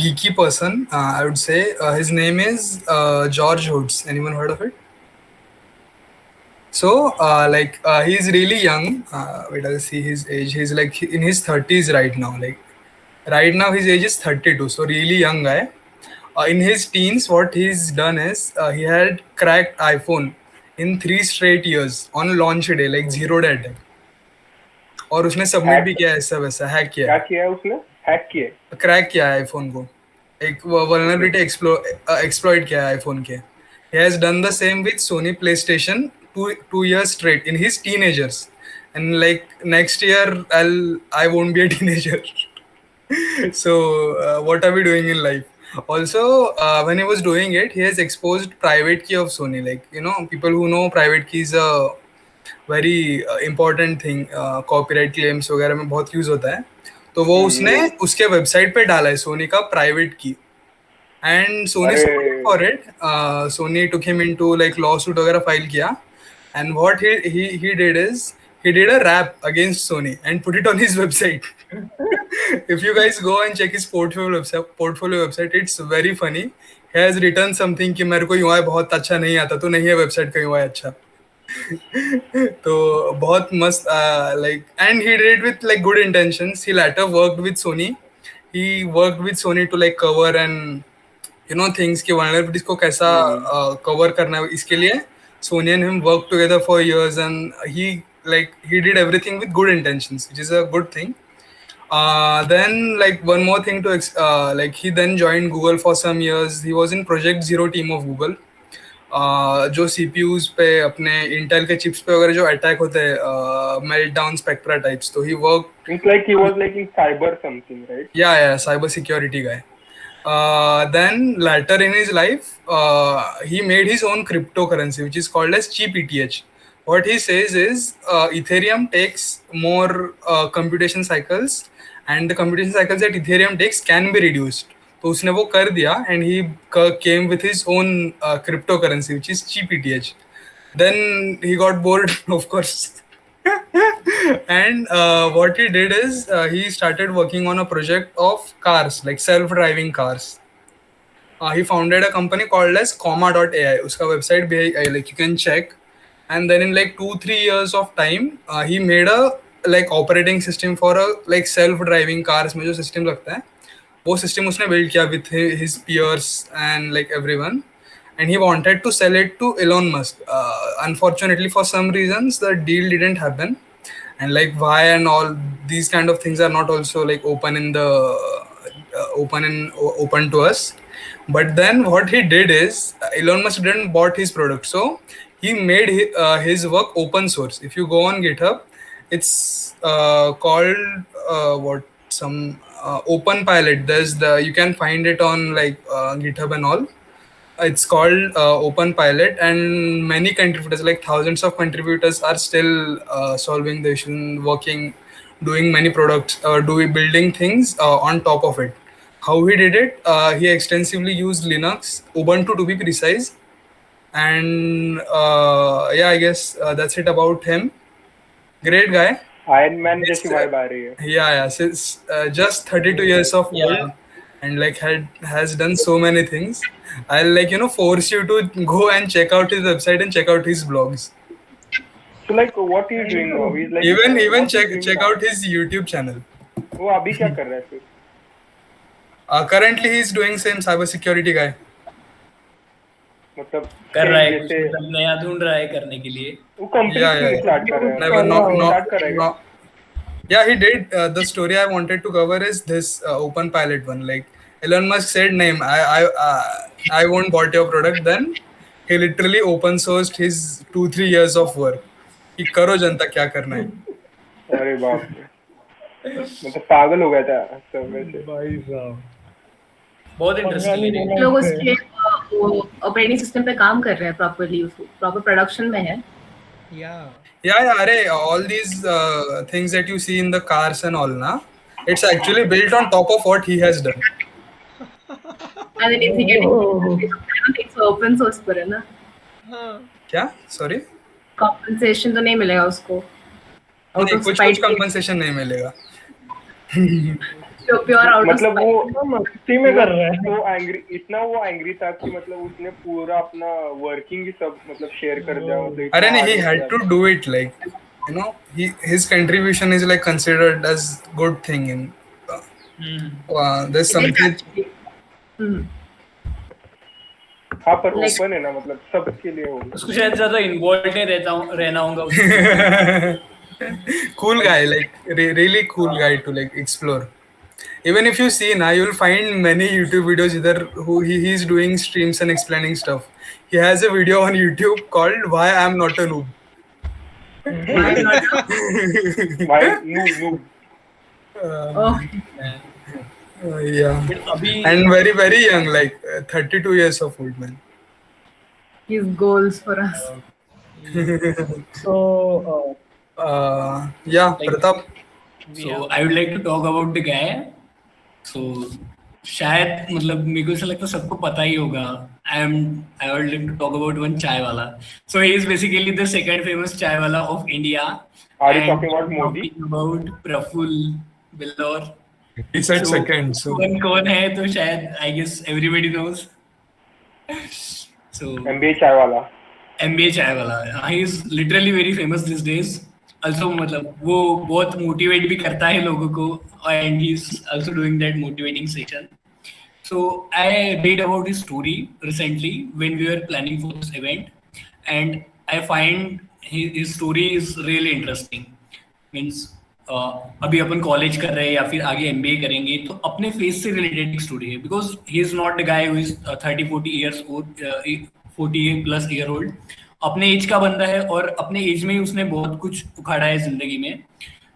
geeky person. I would say his name is George Hoods. Anyone heard of it? So, he's really young. Wait, I'll see his age. He's like in his 30s right now. Like right now, his age is 32. So really young guy. In his teens, what he's done is he had cracked iPhone in 3 straight years on launch day, like 0 day attack. और उसने submit
Hack?
भी किया है, ऐसा वैसा hack किया
क्या
है,
किया है उसने हैक किया है?
क्रैक किया है आईफोन को, एक वल्नरेबिलिटी एक्सप्लॉइट किया है आईफोन के. He has done the same with Sony PlayStation 2 years straight in his teenagers, and like next year I won't be a teenager. So what are we doing in life? Also, when he was doing it, he has exposed private key of Sony. Like, you know, people who know private key is a very important thing. Copyright claims वगैरह में बहुत use होता है. तो वो उसने उसके website पे डाला है सोनी का प्राइवेट की, एंड सोनी
अरे.
For it. Sony took him into like lawsuit वगैरह फाइल किया, and what he did is he did a rap against Sony and put it on his website. If you guys go and check his portfolio website, it's very funny. He has written something कि मेरे को UI बहुत अच्छा नहीं आता, तो नहीं है वेबसाइट का UI अच्छा. तो बहुत मस्त, like, and he did it with like good intentions. He later worked with Sony. He worked with Sony to like cover and things कि vulnerabilities को कैसा cover करना है. इसके लिए Sony and him worked together for years, and he did everything with good intentions, which is a good thing. Then like one more thing to like he then joined Google for some years. He was in Project Zero team of Google. जो CPUs पे अपने Intel के chips पे वगैरह जो attack होते हैं, meltdown Spectra types, तो he worked.
It's like he was like in cyber something, right?
Yeah, cyber security guy. Then later in his life, he made his own cryptocurrency, which is called as cheap ETH. What he says is Ethereum takes more computation cycles, and the computation cycles that Ethereum takes can be reduced. तो उसने वो कर दिया, and he came with his own cryptocurrency, which is cheap ETH. Then he got bored, of course. And what he did is he started working on a project of cars, like self-driving cars. He founded a company called as Comma.ai. Uska website bhi, like you can check. And then in like 2-3 years of time, he made a like operating system for a like self-driving cars में जो system लगता है, वो system उसने build किया with his peers and like everyone. And he wanted to sell it to Elon Musk. Unfortunately, for some reasons, the deal didn't happen. And like why and all these kind of things are not also like open to us. But then what he did is Elon Musk didn't bought his product, so he made his work open source. If you go on GitHub, it's called Open Pilot. You can find it on like GitHub and all. It's called Open Pilot, and many contributors, like thousands of contributors, are still solving the issue, working, doing many products, building things on top of it. How he did it? He extensively used Linux, Ubuntu to be precise, and I guess that's it about him. Great guy.
Iron Man जैसी vibe आ रही है.
Yeah. Since just 32 years of old, and like has done so many things. I'll force you to go and check out his website and check out his blogs.
So like what he is doing now? He's like
even check out his YouTube channel.
वो अभी क्या कर रहा है फिर?
Currently he's doing same cyber security guy.
मतलब
कर रहा है, कुछ नया ढूंढ रहा है करने के लिए.
वो कंपनी स्टार्ट कर रहा है.
Yeah, he did. The story I wanted to cover is this Open Pilot one. Like Elon Musk said, "Name, I won't bought your product." Then he literally open sourced his 2-3 years of work. कि करो जनता क्या करना है.
अरे बाप रे, मतलब पागल हो गया था सब वैसे.
भाई साहब
बहुत इंटरेस्टिंग है.
लोग उसके वो ऑपरेटिंग सिस्टम पे काम कर रहे हैं प्रॉपर्ली, प्रॉपर प्रोडक्शन में है.
Yeah. All these things that you see in the cars and all, na, it's actually built on top of what he has done.
And then if he getting it's open source पर है ना.
क्या? Sorry?
Compensation तो नहीं मिलेगा उसको.
नहीं, कुछ compensation नहीं मिलेगा.
तो प्योर आउट
मतलब वो
मस्ती में कर रहा है.
वो एंग्री था कि मतलब उसने पूरा अपना वर्किंग ही सब मतलब शेयर कर दिया.
अरे नहीं, he had to do it, like his contribution is like considered as good thing in there's something.
हाँ पर ओपन है ना, मतलब सबके लिए होगा.
उसको शायद ज्यादा इन्वॉल्व नहीं रहना होगा उसको.
Cool guy, like really cool guy to like explore. Even if you see now, you'll find many YouTube videos either he's doing streams and explaining stuff. He has a video on YouTube called "Why I'm Not a Noob."
Why noob?
Yeah. And very very young, like 32 years of old man.
His goals for us.
So
Pratap.
So I would like to talk about the guy. So शायद मतलब मेरे को ऐसा लगता है सबको पता ही होगा. I would like to talk about one chai wala. So he is basically the second famous chai wala of India.
Are you
And
talking about Modi?
talking about Praful Bilor.
He said
So,
second. So
कौन है तो शायद I guess everybody knows. So
MBA Chai वाला.
MBA Chai वाला. He is literally very famous these days. Also मतलब वो बहुत motivate भी करता है लोगों को, and he's also doing that motivating session. So I read about his story recently when we were planning for this event, and I find his story is really interesting. Means अभी अपन college कर रहे हैं या फिर आगे MBA करेंगे तो अपने फेस से रिलेटेड एक स्टोरी है, because he is not the guy who is 30-40 years old, 40+ year old. अपने एज का बंदा है और अपने एज में ही उसने बहुत कुछ उखाड़ा है जिंदगी में.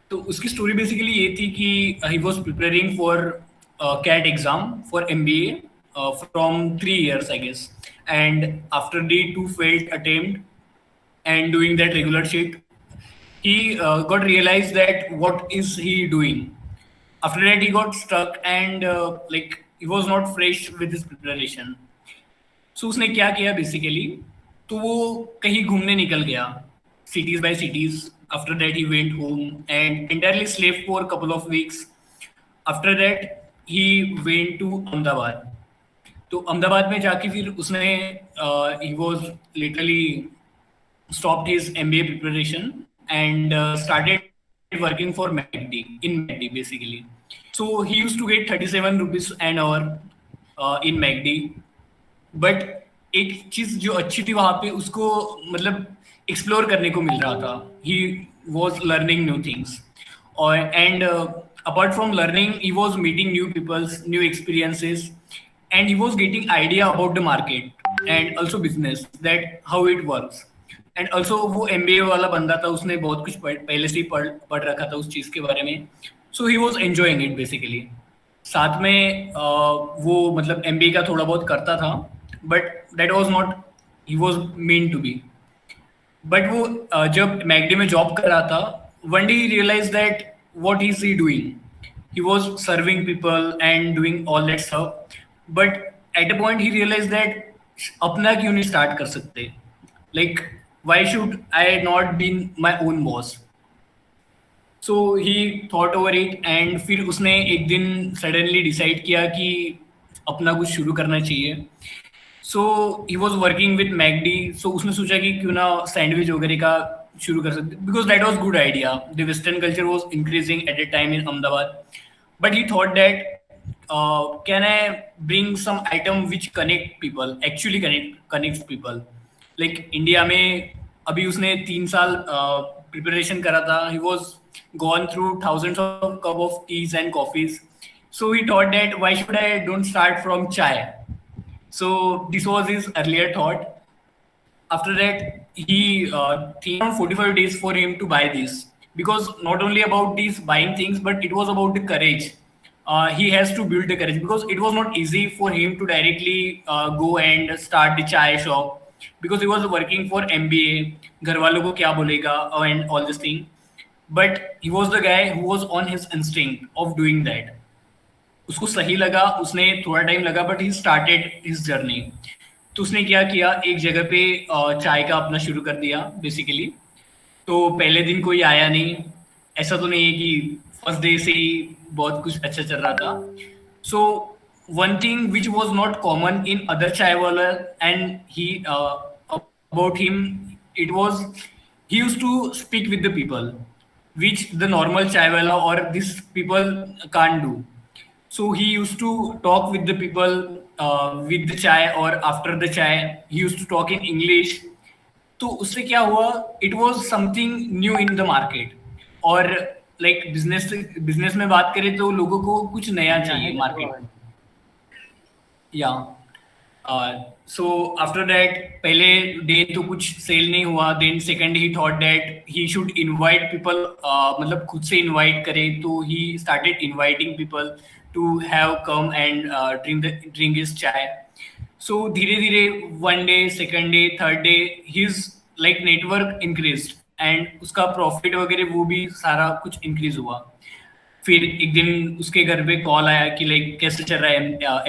तो उसकी स्टोरी बेसिकली ये थी कि he was preparing for CAT exam for MBA from 3 years I guess, and after the 2 failed attempt and doing that regular shit, he got realized that what is he doing. After that he got stuck and like he was not fresh with his preparation. So उसने क्या किया basically, तो वो कहीं घूमने निकल गया cities by cities. After that he went home and entirely slept for a couple of weeks. After that he went to Ahmedabad. तो अहमदाबाद में जाके फिर उसने he was literally stopped his MBA preparation and started working for MACD, in MACD basically. So he used to get 37 rupees an hour in MACD. But एक चीज जो अच्छी थी वहां पे उसको मतलब एक्सप्लोर करने को मिल रहा था. He was learning new things और and apart from learning he was meeting new peoples, new experiences, and he was getting idea about the market and also business that how it works. And also वो MBA वाला बंदा था, उसने बहुत कुछ पहले से ही पढ़ रखा था उस चीज के बारे में. So he was enjoying it basically. साथ में वो मतलब MBA का थोड़ा बहुत करता था, but that was not he was meant to be. But वो जब MACD में जॉब कर रहा था, one day he realized that what is he doing. He was serving people and doing all that stuff, but at a point he realized that अपना क्यों नहीं start कर सकते. Like why should I not be my own boss? So he thought over it and फिर उसने एक दिन suddenly decide किया कि अपना कुछ शुरू करना चाहिए. So he was working with MACD. So उसने सोचा कि क्यों ना सैंडविच वगैरह का शुरू कर सकते, because that was good idea. The Western culture was increasing at that time in Ahmedabad. But he thought that can I bring some item which connect people, actually connects people. Like India में अभी उसने 3 साल preparation करा था. He was gone through thousands of cup of teas and coffees. So he thought that why should I don't start from chai? So this was his earlier thought. After that, he took around 45 days for him to buy this, because not only about these buying things, but it was about the courage. He has to build the courage, because it was not easy for him to directly go and start the chai shop, because he was working for MBA. घर वालों को क्या बोलेगा and all this thing. But he was the guy who was on his instinct of doing that. उसको सही लगा, उसने थोड़ा टाइम लगा, but he started his journey. तो उसने क्या किया, एक जगह पे चाय का अपना शुरू कर दिया बेसिकली. तो पहले दिन कोई आया नहीं, ऐसा तो नहीं है कि फर्स्ट डे से ही बहुत कुछ अच्छा चल रहा था. So one thing which was not common in other chai wala and he about him, it was he used to speak with the people which the normal chai wala और this people can't do. So he used to talk with the people with the chai or after the chai. He used to talk in English. तो उससे क्या हुआ? It was something new in the market. और like business में बात करें तो लोगों को कुछ नया चाहिए market. Yeah. So after that, पहले डे तो कुछ सेल नहीं हुआ. Then second he thought that he should invite people. मतलब खुद से invite करे. तो he started inviting people to have come and drink his chai. So धीरे धीरे one day, second day, third day, his like network increased and उसका profit वगैरह वो भी सारा कुछ increase हुआ. फिर एक दिन उसके घर पे कॉल आया कि लाइक कैसे चल रहा है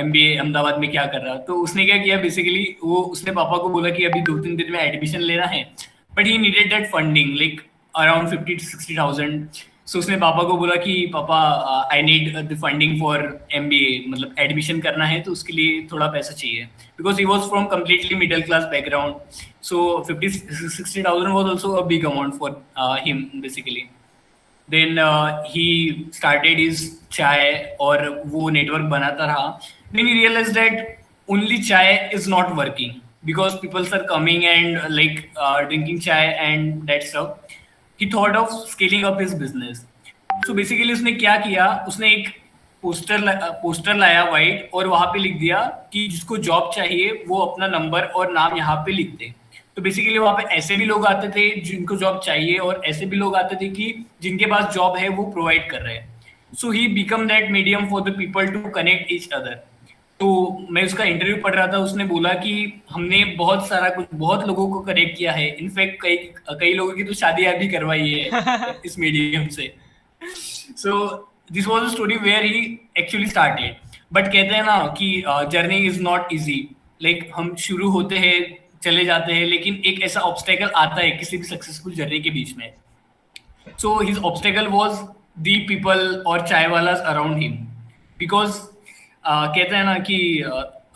MBA अहमदाबाद में, क्या कर रहा। तो उसने क्या किया बेसिकली, वो उसने पापा को बोला कि अभी 2-3 दिन में एडमिशन लेना है, but he needed that funding like around 50 to 60,000। सो उसने पापा को बोला कि पापा I need the funding for MBA, मतलब एडमिशन करना है तो उसके लिए थोड़ा पैसा चाहिए, because he was from completely middle class background. So 50-60,000 was also a big amount for him basically. Then he started his chai और वो network बनाता रहा। Then he realized that only chai is not working because people are coming and like drinking chai and that stuff. He thought of scaling up his business. So basically उसने क्या किया, उसने एक poster लाया white और वहां पे लिख दिया कि जिसको जॉब चाहिए वो अपना नंबर और नाम यहाँ पे लिख दे। तो बेसिकली वहां पे ऐसे भी लोग आते थे जिनको जॉब चाहिए और ऐसे भी लोग आते थे कि जिनके पास जॉब है वो प्रोवाइड कर रहे हैं। So he become that medium for the people to connect each other. तो मैं उसका इंटरव्यू पढ़ रहा था, उसने बोला कि हमने बहुत लोगों को कनेक्ट किया है, इनफैक्ट कई लोगों की तो शादियां भी करवाई है इस मीडियम से। So this was a story where he actually started. But कहते हैं ना कि journey is not easy, like हम शुरू होते हैं चले जाते हैं, लेकिन एक ऐसा ऑब्स्टेकल आता है किसी भी सक्सेसफुल जर्नी के बीच में। So his obstacle was the people और चाय वालास अराउंड हिम, बिकॉज कहते हैं ना कि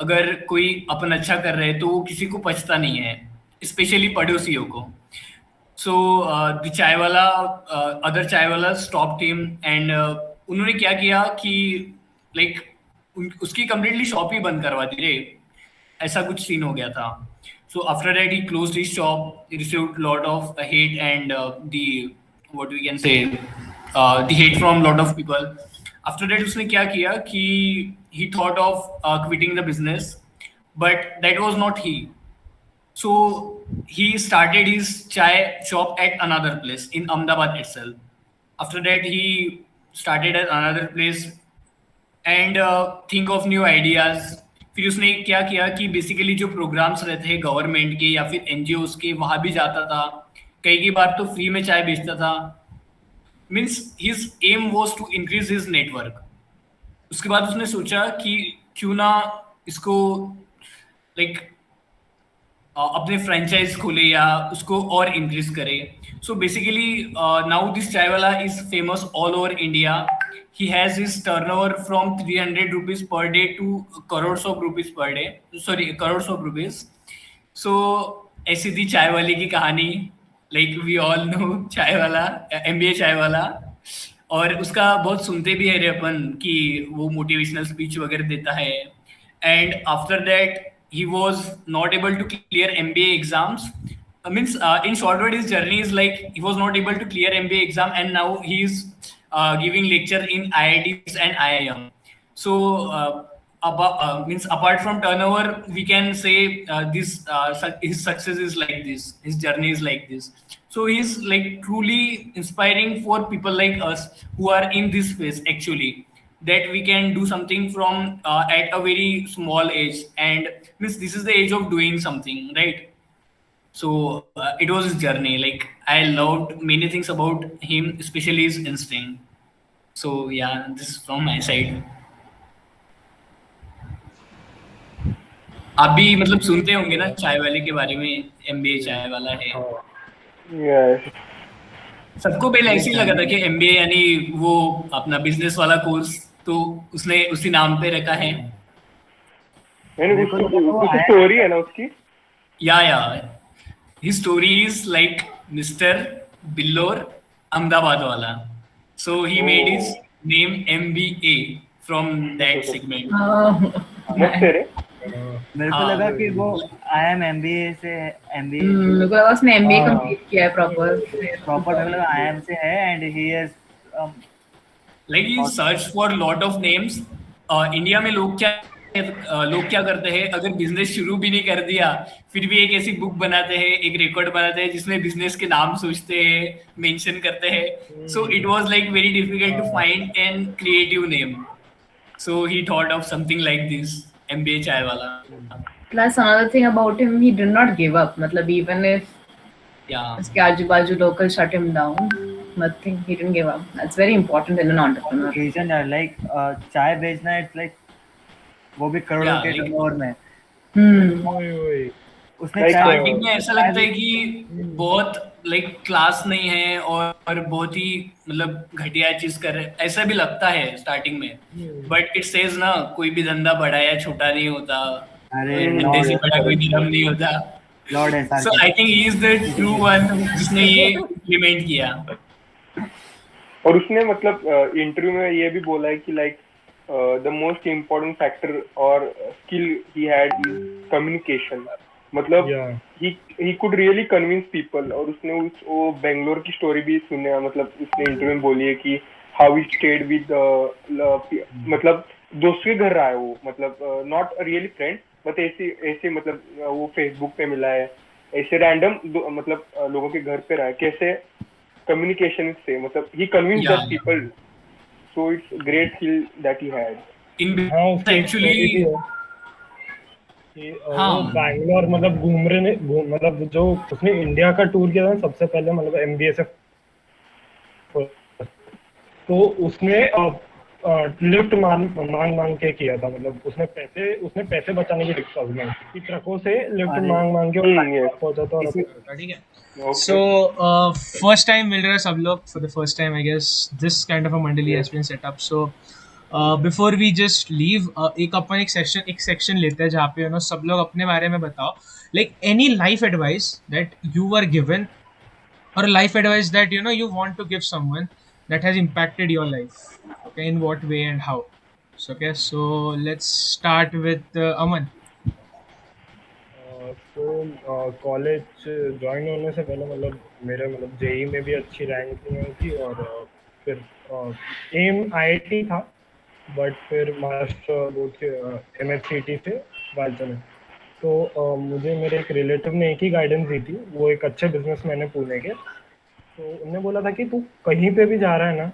अगर कोई अपन अच्छा कर रहे हैं तो वो किसी को पछता नहीं है, स्पेशली पड़ोसियों को। सो द चाय वाला अदर चाय वाला स्टॉप टीम एंड उन्होंने क्या किया कि लाइक उसकी कंप्लीटली शॉप ही बंद करवा दी रे, ऐसा कुछ सीन हो गया था। So after that, he closed his shop. He received a lot of hate and the what we can say, the hate from lot of people. After that, उसने क्या किया कि he thought of quitting the business, but that was not he. So he started his chai shop at another place in Ahmedabad itself. After that, he started at another place and think of new ideas. फिर उसने क्या किया कि basically जो programmes रहते हैं government के या फिर NGOs के, वहां भी जाता था, कई बार तो फ्री में चाय बेचता था। Means his aim was to increase his network. उसके बाद उसने सोचा कि क्यों ना इसको लाइक अपने फ्रेंचाइज खोले या उसको और इंक्रीज करे। सो बेसिकली नाउ दिस चाय वाला is famous all over India. He has his turnover from 300 rupees per day to crores of rupees per day. Sorry, crores of rupees. So ऐसी थी चाय वाले की कहानी। Like we all know चाय वाला, MBA चाय वाला, और उसका बहुत सुनते भी है रे अपन कि वो मोटिवेशनल स्पीच वगैरह देता है। And after that he was not able to clear MBA exams. Means in short word, his journey is like he was not able to clear MBA exam and now he is giving lecture in IITs and IIM. So means apart from turnover, we can say his success is like this, his journey is like this. So he's like truly inspiring for people like us who are in this space actually, that we can do something from at a very small age, and means this is the age of doing something, right? So it was his journey. Like I loved many things about him, especially his instinct. So yeah, this is from my side. आप भी मतलब सुनते होंगे ना चाय वाले के बारे में, MBA चाय वाला है।
Yes.
सबको पहले ऐसे ही लगा था कि MBA यानी वो अपना बिजनेस वाला कोर्स, तो उसने उसी नाम पे रखा है।
मैंने कुछ स्टोरी है ना उसकी।
या his story is like Mr. Billor Ahmedabad wala. So he made his name MBA from that segment.
मस्त है रे।
मेरे को लगा कि वो IIM MBA से MBA
मेरे को लगा उसने MBA कंप्लीट किया है प्रॉपर
मतलब IIM से है and he has
like he searched for lot of names. India में लोग क्या करते हैं, अगर बिजनेस शुरू भी नहीं कर दिया फिर भी एक ऐसी बुक बनाते हैं, एक रिकॉर्ड बनाते हैं जिसमें बिजनेस के नाम सोचते हैं, मेंशन करते हैं। So it was like very difficult to find an creative name, so he thought of something like this, MBA Chai वाला।
Plus another thing about him, he did not give up. मतलब even if उसके आजू बाजू local shut him down, nothing. He didn't give up. That's very important in an entrepreneur.
Vision है, like चाय बेचना, it's like वो भी करोड़ों
Yeah,
के
like-
टर्नओवर में
वही
उसने
Like,
चाय
स्टार्टिंग में ऐसा लगता है कि बहुत लाइक क्लास नहीं है और बहुत ही मतलब घटिया चीज कर रहे, ऐसा भी लगता है स्टार्टिंग में, बट इट सेज ना कोई भी धंधा बड़ा या छोटा नहीं होता,
अरे
कोई धंधे से बड़ा कोई धर्म नहीं होता.
लॉर्ड है
so I think he is the true one जिसने ये इम्प्लीमेंट किया.
और उसने मतलब इंटरव्यू में ये भी बोला है कि like the most important factor और skill he had is communication. मतलब he could really convince people. और उसने वो बेंगलोर की स्टोरी भी सुने, मतलब उसने इंटरव्यू में बोली है कि हाउ ही स्टेड विद मतलब दोस्त के घर रहा है वो, मतलब नॉट रियली फ्रेंड बट ऐसे मतलब वो फेसबुक पे मिला है, ऐसे रैंडम मतलब लोगों के घर पे रहा है, कैसे कम्युनिकेशन से मतलब he convince that people. So it's great skill that he had.
इन
हाँ उसकी
एक्चुअली
story भी है कि वो बैंगलोर मतलब मतलब जो उसने इंडिया का टूर किया था सबसे पहले, मतलब MBSF, तो उसने लिफ्ट मांग के किया था. मतलब उसने पैसे बचाने की रिक्वेस्ट की, ट्रकों से लिफ्ट मांग के पहुंचा था. और
ठीक है. So first time मिल रहे हैं सब लोग for the first time I guess this kind of a mandali has been set up. So before we just leave एक अपन एक सेक्शन लेते हैं जहाँ पे ना सब लोग अपने बारे में बताओ, like any life advice that you were given or a life advice that you know you want to give someone that has impacted your life, okay, in what way and how. So okay, so let's start with Aman.
तो college join होने से पहले मतलब मेरे मतलब JEE में भी अच्छी रैंक नहीं हुई थी, और फिर एम IIT था, बट फिर महाराष्ट्र बोर्ड के MHCT से वालचा में. तो मुझे मेरे एक रिलेटिव ने एक ही गाइडेंस दी थी, वो एक अच्छे बिजनेसमैन है पुणे के. तो उन्होंने बोला था कि तू कहीं पे भी जा रहा है ना,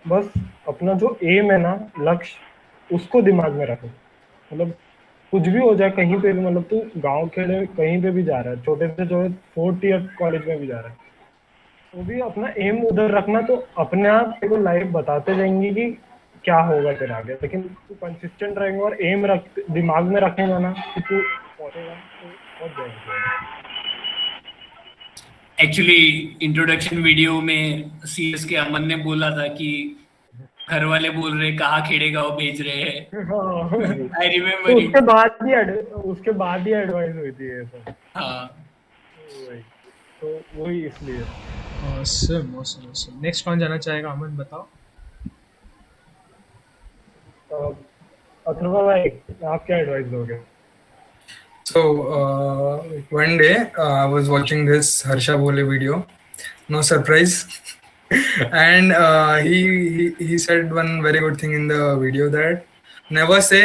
बस अपना जो एम है ना, लक्ष्य, उसको दिमाग में रखो. मतलब कुछ भी हो जाए कहीं पे भी, मतलब तू गांव खेड़े कहीं पे भी जा रहा है, छोटे से जो 4th ईयर कॉलेज में भी जा रहा है, तो भी अपना एम उधर रखना, तो अपने आप तेरे को लाइफ बताते जाएंगी कि क्या होगा तेरे आगे. लेकिन तू कंसिस्टेंट रहेगा और एम दिमाग में रखेगा ना कि तू पहुंचेगा तो पहुंच जाएगा.
एक्चुअली इंट्रोडक्शन वीडियो में CS के अमन ने बोला था कि घर वाले बोल रहे कहाँ खेड़े गाँव भेज रहे हैं. आई रिमेम्बर
तो उसके बाद ही एडवाइस हुई थी ये सब.
हाँ.
तो वही इसलिए.
awesome. नेक्स्ट कौन जाना चाहेगा? अमन बताओ.
अथर्वा भाई, आप क्या एडवाइस दोगे?
So one day I was watching this Harsha Bhole video, no surprise, and he said one very good thing in the video, that never say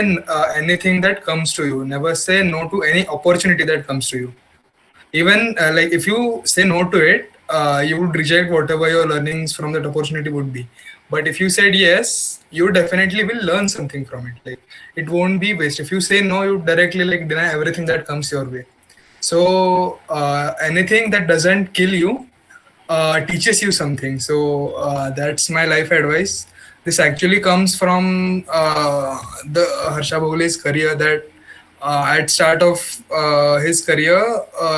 anything that comes to you. Never say no to any opportunity that comes to you. Even like if you say no to it, you would reject whatever your learnings from that opportunity would be. But if you said yes, you definitely will learn something from it. Like it won't be waste. If you say no, you directly like deny everything that comes your way. So anything that doesn't kill you teaches you something. So that's my life advice. This actually comes from the Harsha Bhole's career, that at start of his career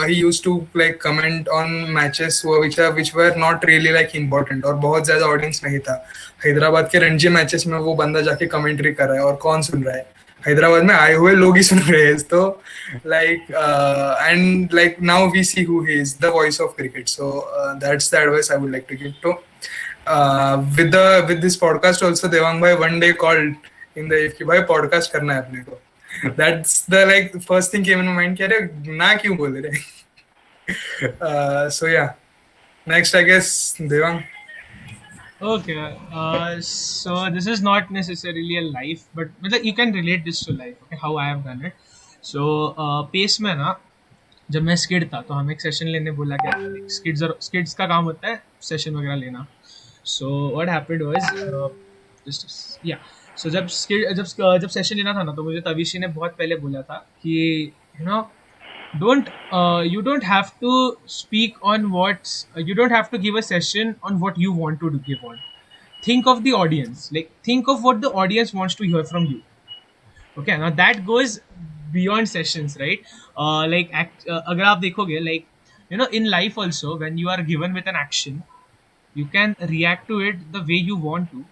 he used to like comment on matches which were not really like important, और बहुत ज्यादा audience नहीं था. हैदराबाद के Ranji matches में वो बंदा जाके कमेंट्री कर रहा है, और कौन सुन रहा है? हैदराबाद में आए हुए लोग ही सुन रहे हैं. तो like and like now we see who he is, the voice of cricket. So that's the advice I would like to give to with this podcast also. Devang bhai one day called in the कि भाई podcast करना है अपने को. That's the like first thing came in my mind कि अरे ना क्यों बोल रहे. So yeah, next I guess Devang.
Okay, so this is not necessarily a life, but मतलब you can relate this to life. Okay, how I have done it. So pace में ना, जब मैं स्किड था तो हम एक सेशन लेने बोला गया था. स्किड्स का काम होता है सेशन वगैरह लेना. So what happened was so जब सेशन लेना था ना, तो मुझे तविशी ने बहुत पहले बोला था कि you no you don't have to speak on you don't have to give a session on what you want to give on. Think of the audience, like think of what the audience wants to hear from you. Okay, now that goes beyond sessions, right? अगर आप देखोगे, like in life also, when you are given with an action, you can react to it the way you want to,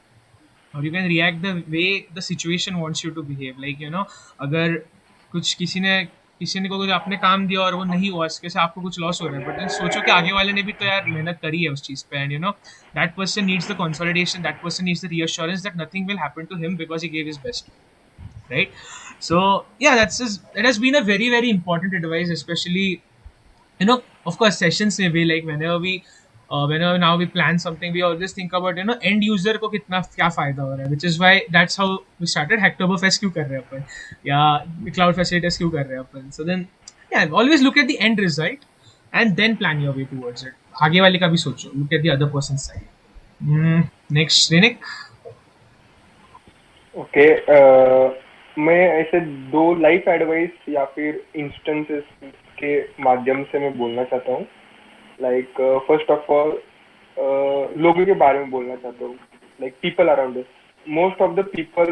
or you can react the way the situation wants you to behave. Like अगर कुछ किसी ने को कुछ आपने काम दिया और वो नहीं हुआ, इसके से आपको कुछ लॉस हो रहा है, बट सोचो कि आगे वाले ने भी तो यार मेहनत करी है उस चीज पे, and that person needs the consolidation, that person needs the reassurance that nothing will happen to him because he gave his best, right? So yeah, that has been a very very important advice, especially of course sessions may be like whenever now we plan something, we always think about end user को कितना क्या फायदा हो रहा है, which is why that's how we started Hacktoberfest क्यों कर रहे हैं अपन, या Cloud Facilitators क्यों कर रहे हैं अपन. So then yeah, always look at the end result and then plan your way towards it. आगे वाले का भी सोचो, look at the other person's side. Next, Rinik.
Okay, मैं ऐसे 2 लाइफ एडवाइस या फिर इंस्टेंसेस के माध्यम से मैं बोलना चाहता हूँ. लाइक फर्स्ट ऑफ ऑल लोगों के बारे में बोलना चाहता हूँ. Like people around us, most of the people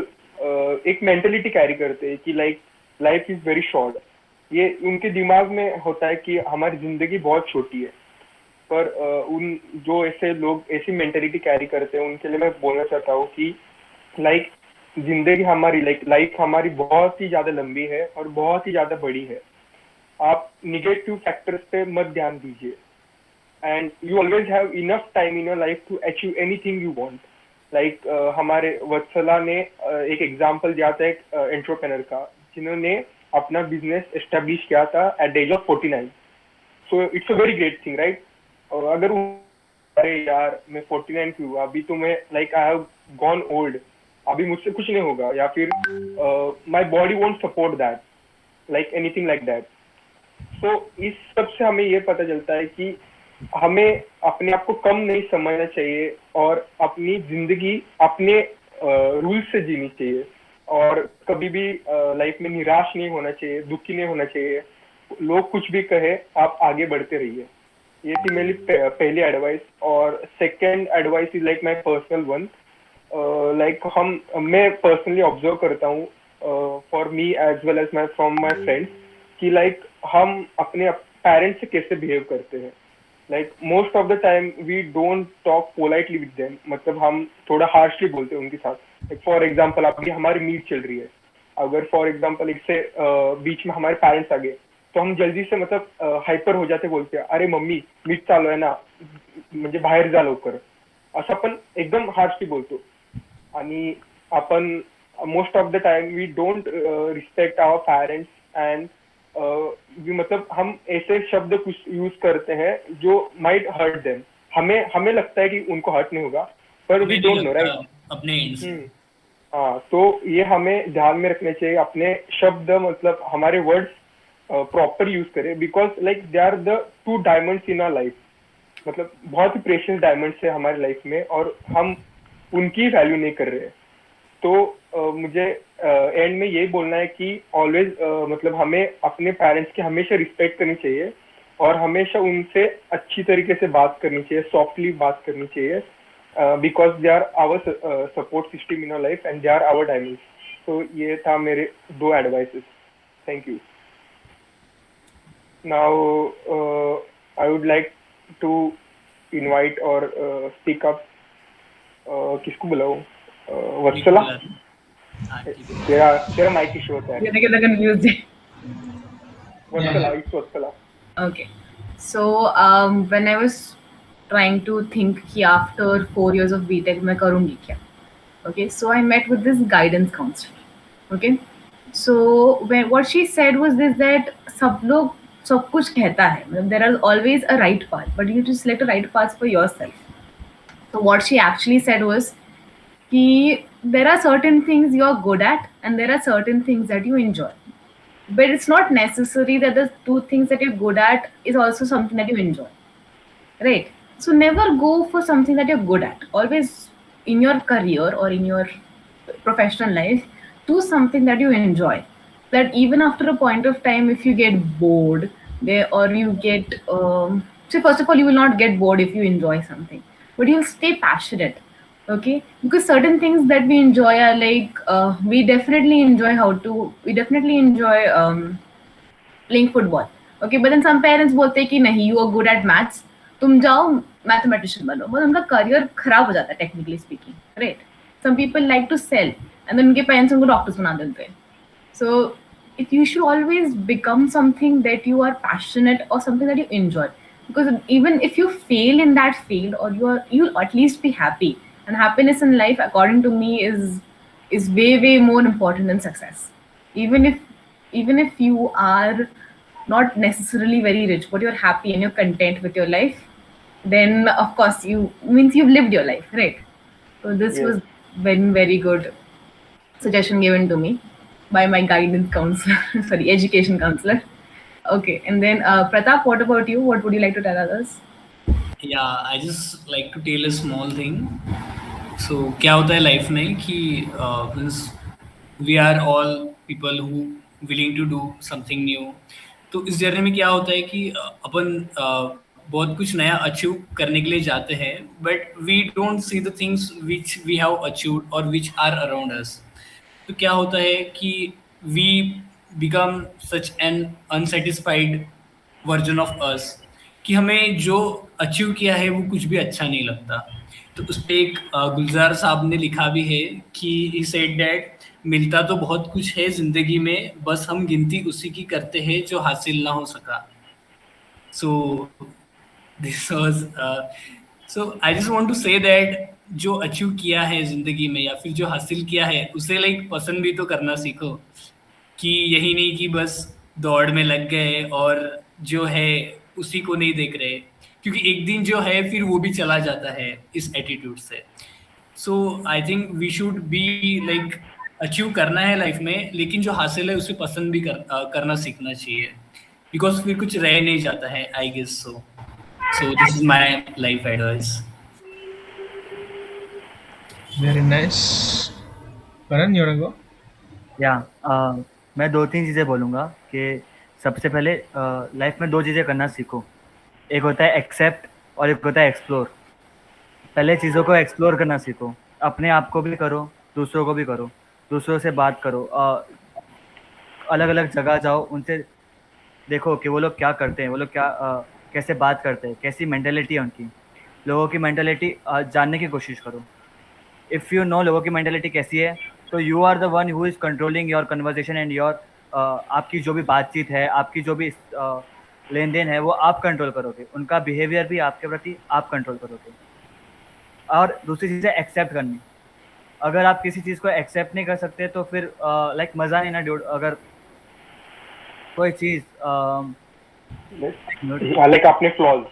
एक मेंटेलिटी कैरी करते हैं कि like life is very short. ये उनके दिमाग में होता है कि हमारी जिंदगी बहुत छोटी है, पर उन जो ऐसे लोग ऐसी मेंटेलिटी कैरी करते हैं उनके लिए मैं बोलना चाहता हूँ कि लाइक जिंदगी हमारी लाइफ हमारी बहुत ही ज्यादा लंबी है और बहुत ही ज्यादा बड़ी है. आप निगेटिव फैक्टर्स पे मत ध्यान दीजिए, and you always have enough time in your life to achieve anything you want. Like हमारे वत्सला ने एक एग्जांपल दिया था एक एंटरप्रेन्योर का, जिन्होंने अपना बिजनेस एस्टेब्लिश किया था at the age of 49. So it's a very great thing, right? और अगर अरे यार मैं 49 क्यों, अभी तो मैं like I have gone old, अभी मुझसे कुछ नहीं होगा, या फिर my body won't support that, like anything like that. So इस सब से हमें ये पता चलता है कि हमें अपने आप को कम नहीं समझना चाहिए और अपनी जिंदगी अपने रूल से जीनी चाहिए, और कभी भी लाइफ में निराश नहीं होना चाहिए, दुखी नहीं होना चाहिए. लोग कुछ भी कहे, आप आगे बढ़ते रहिए. ये थी मेरी पहली एडवाइस. और second advice is like my personal one. Like मैं पर्सनली ऑब्जर्व करता हूँ for me as well as from my friends कि लाइक हम अपने पेरेंट्स से कैसे बिहेव करते हैं. Like most of the time we don't talk politely with them, मतलब हम थोड़ा हार्शली बोलते हैं उनके साथ. लाइक फॉर एग्जाम्पल अभी हमारी मीट चल रही है, अगर फॉर एग्जाम्पल इससे बीच में हमारे पेरेंट्स आ गए तो हम जल्दी से मतलब हाइपर हो जाते, बोलते हैं अरे मम्मी मीट चालू आहे ना, म्हणजे बाहेर जा लवकर, असं आपण एकदम हार्शली बोलतो. आणि आपण most of the time we don't respect our parents and मतलब हम ऐसे शब्द कुछ यूज करते हैं जो माइट हर्ट देम. हमें लगता है कि उनको हर्ट नहीं होगा, पर वी डोंट नो, राइट?
अपने
हाँ, तो ये हमें ध्यान में रखना चाहिए. अपने शब्द मतलब हमारे वर्ड्स प्रॉपर यूज करें, because like they are the 2 diamonds in our life. मतलब बहुत ही प्रेशियस डायमंड्स है हमारी लाइफ में और हम उनकी वैल्यू नहीं कर रहे. तो मुझे एंड में यही बोलना है कि ऑलवेज मतलब हमें अपने पेरेंट्स की हमेशा रिस्पेक्ट करनी चाहिए और हमेशा उनसे अच्छी तरीके से बात करनी चाहिए, सॉफ्टली बात करनी चाहिए, because they are our support system in our life and they are our diamonds. तो ये था मेरे 2 advices. Thank you. Now I would like to invite और स्पीक अप. किसको बुलाऊं? वत्सला, तेरा माइक इशू होता है.
ये देखो कंफ्यूज है.
Vatsala, it's Vatsala.
Okay. So when I was trying to think कि after 4 years of BTech मैं करूँगी क्या? Okay, so I met with this guidance counselor. Okay, so what she said was this, that सब लोग सब कुछ कहता है, मतलब there is always a right path, but you have to select a right path for yourself. So what she actually said was कि there are certain things you are good at and there are certain things that you enjoy. But it's not necessary that the 2 things that you're good at is also something that you enjoy, right? So never go for something that you're good at. Always in your career or in your professional life, do something that you enjoy. that even after a point of time, if you get bored there, or you get so first of all, you will not get bored if you enjoy something, but you'll stay passionate. Okay, because certain things that we enjoy are like we definitely enjoy playing football. Okay, but then some parents बोलते हैं कि नहीं, you are good at maths, तुम जाओ mathematician बनो, but उनका career खराब हो जाता है technically speaking, right? Some people like to sell, and then उनके parents उनको doctors बना देते हैं. So you should always become something that you are passionate or something that you enjoy. Because even if you fail in that field, or you'll at least be happy. And happiness in life, according to me, is way more important than success. Even if you are not necessarily very rich, but you're happy and you're content with your life, then of course you've lived your life, right? So this was very good suggestion given to me by my guidance counselor, sorry, education counselor. Okay, and then Pratap, what about you? What would you like to tell others?
Yeah, I just like to tell a small thing. So क्या होता है life में कि means we are all people who willing to do something new. तो इस journey में क्या होता है कि अपन बहुत कुछ नया अचीव करने के लिए जाते हैं, but we don't see the things which we have achieved और विच आर अराउंड अस. तो क्या होता है कि we become such an unsatisfied version of us कि हमें जो अचीव किया है वो कुछ भी अच्छा नहीं लगता. तो उस पर एक गुलजार साहब ने लिखा भी है कि ही सेड दैट मिलता तो बहुत कुछ है जिंदगी में, बस हम गिनती उसी की करते हैं जो हासिल ना हो सका. So this was so I just want to say that जो अचीव किया है जिंदगी में या फिर जो हासिल किया है उसे लाइक पसंद भी तो करना सीखो, कि यही नहीं कि बस दौड़ में लग गए और जो है उसी को नहीं देख रहे, क्योंकि एक दिन जो है फिर वो भी चला जाता है इस एटीट्यूड से. So I think we should be like achieve करना है लाइफ में, लेकिन जो हासिल है उसे पसंद भी करना सीखना चाहिए, बिकॉज फिर कुछ रह नहीं जाता है. I guess so. So this is my life advice.
Very nice. Karan, you wanna go?
या मैं 2-3 चीज़ें बोलूँगा कि सबसे पहले लाइफ में 2 चीज़ें करना सीखो. एक होता है एक्सेप्ट और एक होता है एक्सप्लोर. पहले चीज़ों को एक्सप्लोर करना सीखो. अपने आप को भी करो, दूसरों को भी करो, दूसरों से बात करो, अलग अलग जगह जाओ, उनसे देखो कि वो लोग क्या करते हैं, वो लोग क्या कैसे बात करते हैं, कैसी मेंटेलिटी है उनकी. लोगों की मेंटेलिटी जानने की कोशिश करो. इफ़ यू नो लोगों की मेंटेलिटी कैसी है, तो you are the one who is controlling your conversation and your आपकी जो भी बातचीत है, आपकी जो भी लेन देन है, वो आप कंट्रोल करोगे. उनका बिहेवियर भी आपके प्रति आप कंट्रोल करोगे. और दूसरी चीज़ है एक्सेप्ट करनी. अगर आप किसी चीज़ को एक्सेप्ट नहीं कर सकते तो फिर लाइक मज़ा नहीं ना ड्यूड. अगर कोई चीज़
लाइक अपने फ्लॉज,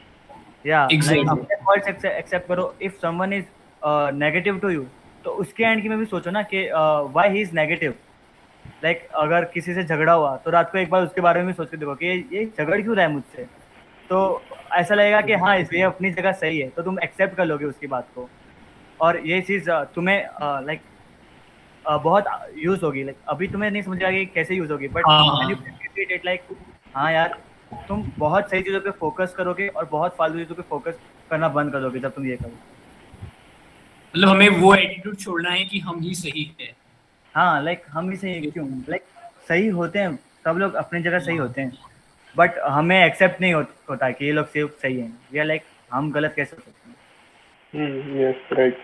या
Exactly.
अपने फॉल्ट्स एक्सेप्ट करो. If someone is negative to you, तो उसके एंड की में भी सोचो ना कि why he is negative. Like अगर किसी से झगड़ा हुआ तो रात को एक बार उसके बारे में भी सोच के देखो कि ये झगड़ क्यों रहा है मुझसे. तो ऐसा लगेगा कि हाँ ये अपनी जगह सही है, तो तुम एक्सेप्ट कर लोगे उसकी बात को. और ये चीज़ तुम्हें लाइक बहुत यूज़ होगी. लाइक अभी तुम्हें नहीं समझ आएगी कैसे यूज़ होगी, बट
हाँ.
लाइक हाँ यार, तुम बहुत सही चीज़ों पे फोकस करोगे और बहुत फालतू चीज़ों पे फोकस करना बंद कर दोगे जब तुम ये करो.
मतलब हमें वो एटीट्यूड छोड़ना है कि हम ही सही है.
हाँ लाइक हम भी सही क्यों, लाइक सही होते हैं सब लोग अपनी जगह सही होते हैं, बट हमें एक्सेप्ट नहीं होता कि ये लोग सिर्फ सही हैं. वी आर लाइक हम गलत कैसे हो सकते हैं.
Yes right.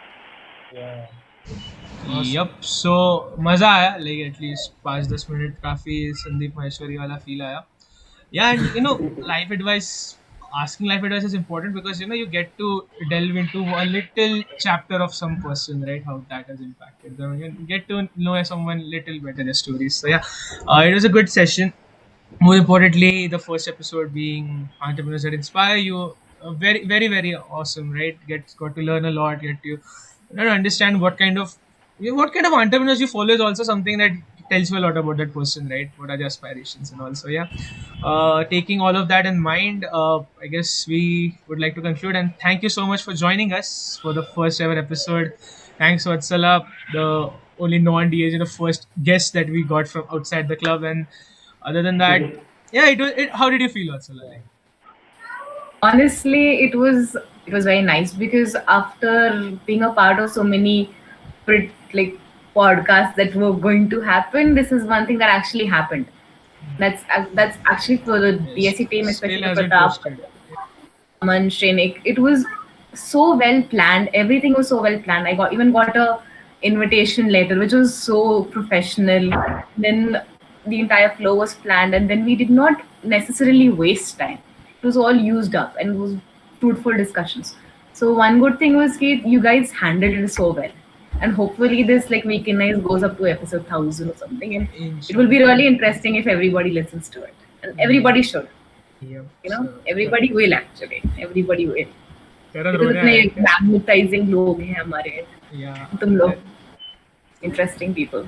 Yup. So मजा आया, like at least 5-10 मिनट काफी संदीप माहेश्वरी वाला फील आया. Yeah, and you know, life advice, asking life advice is important because you know you get to delve into a little chapter of some person, right? How that has impacted them. You get to know someone little better, their stories. So yeah, it was a good session. More importantly, the first episode being entrepreneurs that inspire you, very awesome, right? Got to learn a lot, get to understand what kind of entrepreneurs you follow is also something that tells you a lot about that person, right? What are their aspirations and also, yeah. Taking all of that in mind, I guess we would like to conclude, and thank you so much for joining us for the first ever episode. Thanks Vatsala, the only non-DAs, first guests that we got from outside the club. And other than that, yeah, how did you feel, Vatsala? Like,
Honestly, it was very nice because after being a part of so many like podcasts that were going to happen, this is one thing that actually happened. That's actually for the DSC team, especially
still hasn't
Pratap,
posted.
Aman, Shrenik. It was so well planned. Everything was so well planned. I got a invitation letter, which was so professional. Then the entire flow was planned, and then we did not necessarily waste time. It was all used up, and it was fruitful discussions. So one good thing was that you guys handled it so well. And hopefully this like Weekend Nights goes up to episode 1000 or something, and it will be really interesting if everybody listens to it, and everybody should.
Yep.
Everybody will actually. Everybody will.
Karan
Because
ro raha hai.
इतने magnetizing लोग हैं हमारे,
Yeah.
तुम लोग interesting people.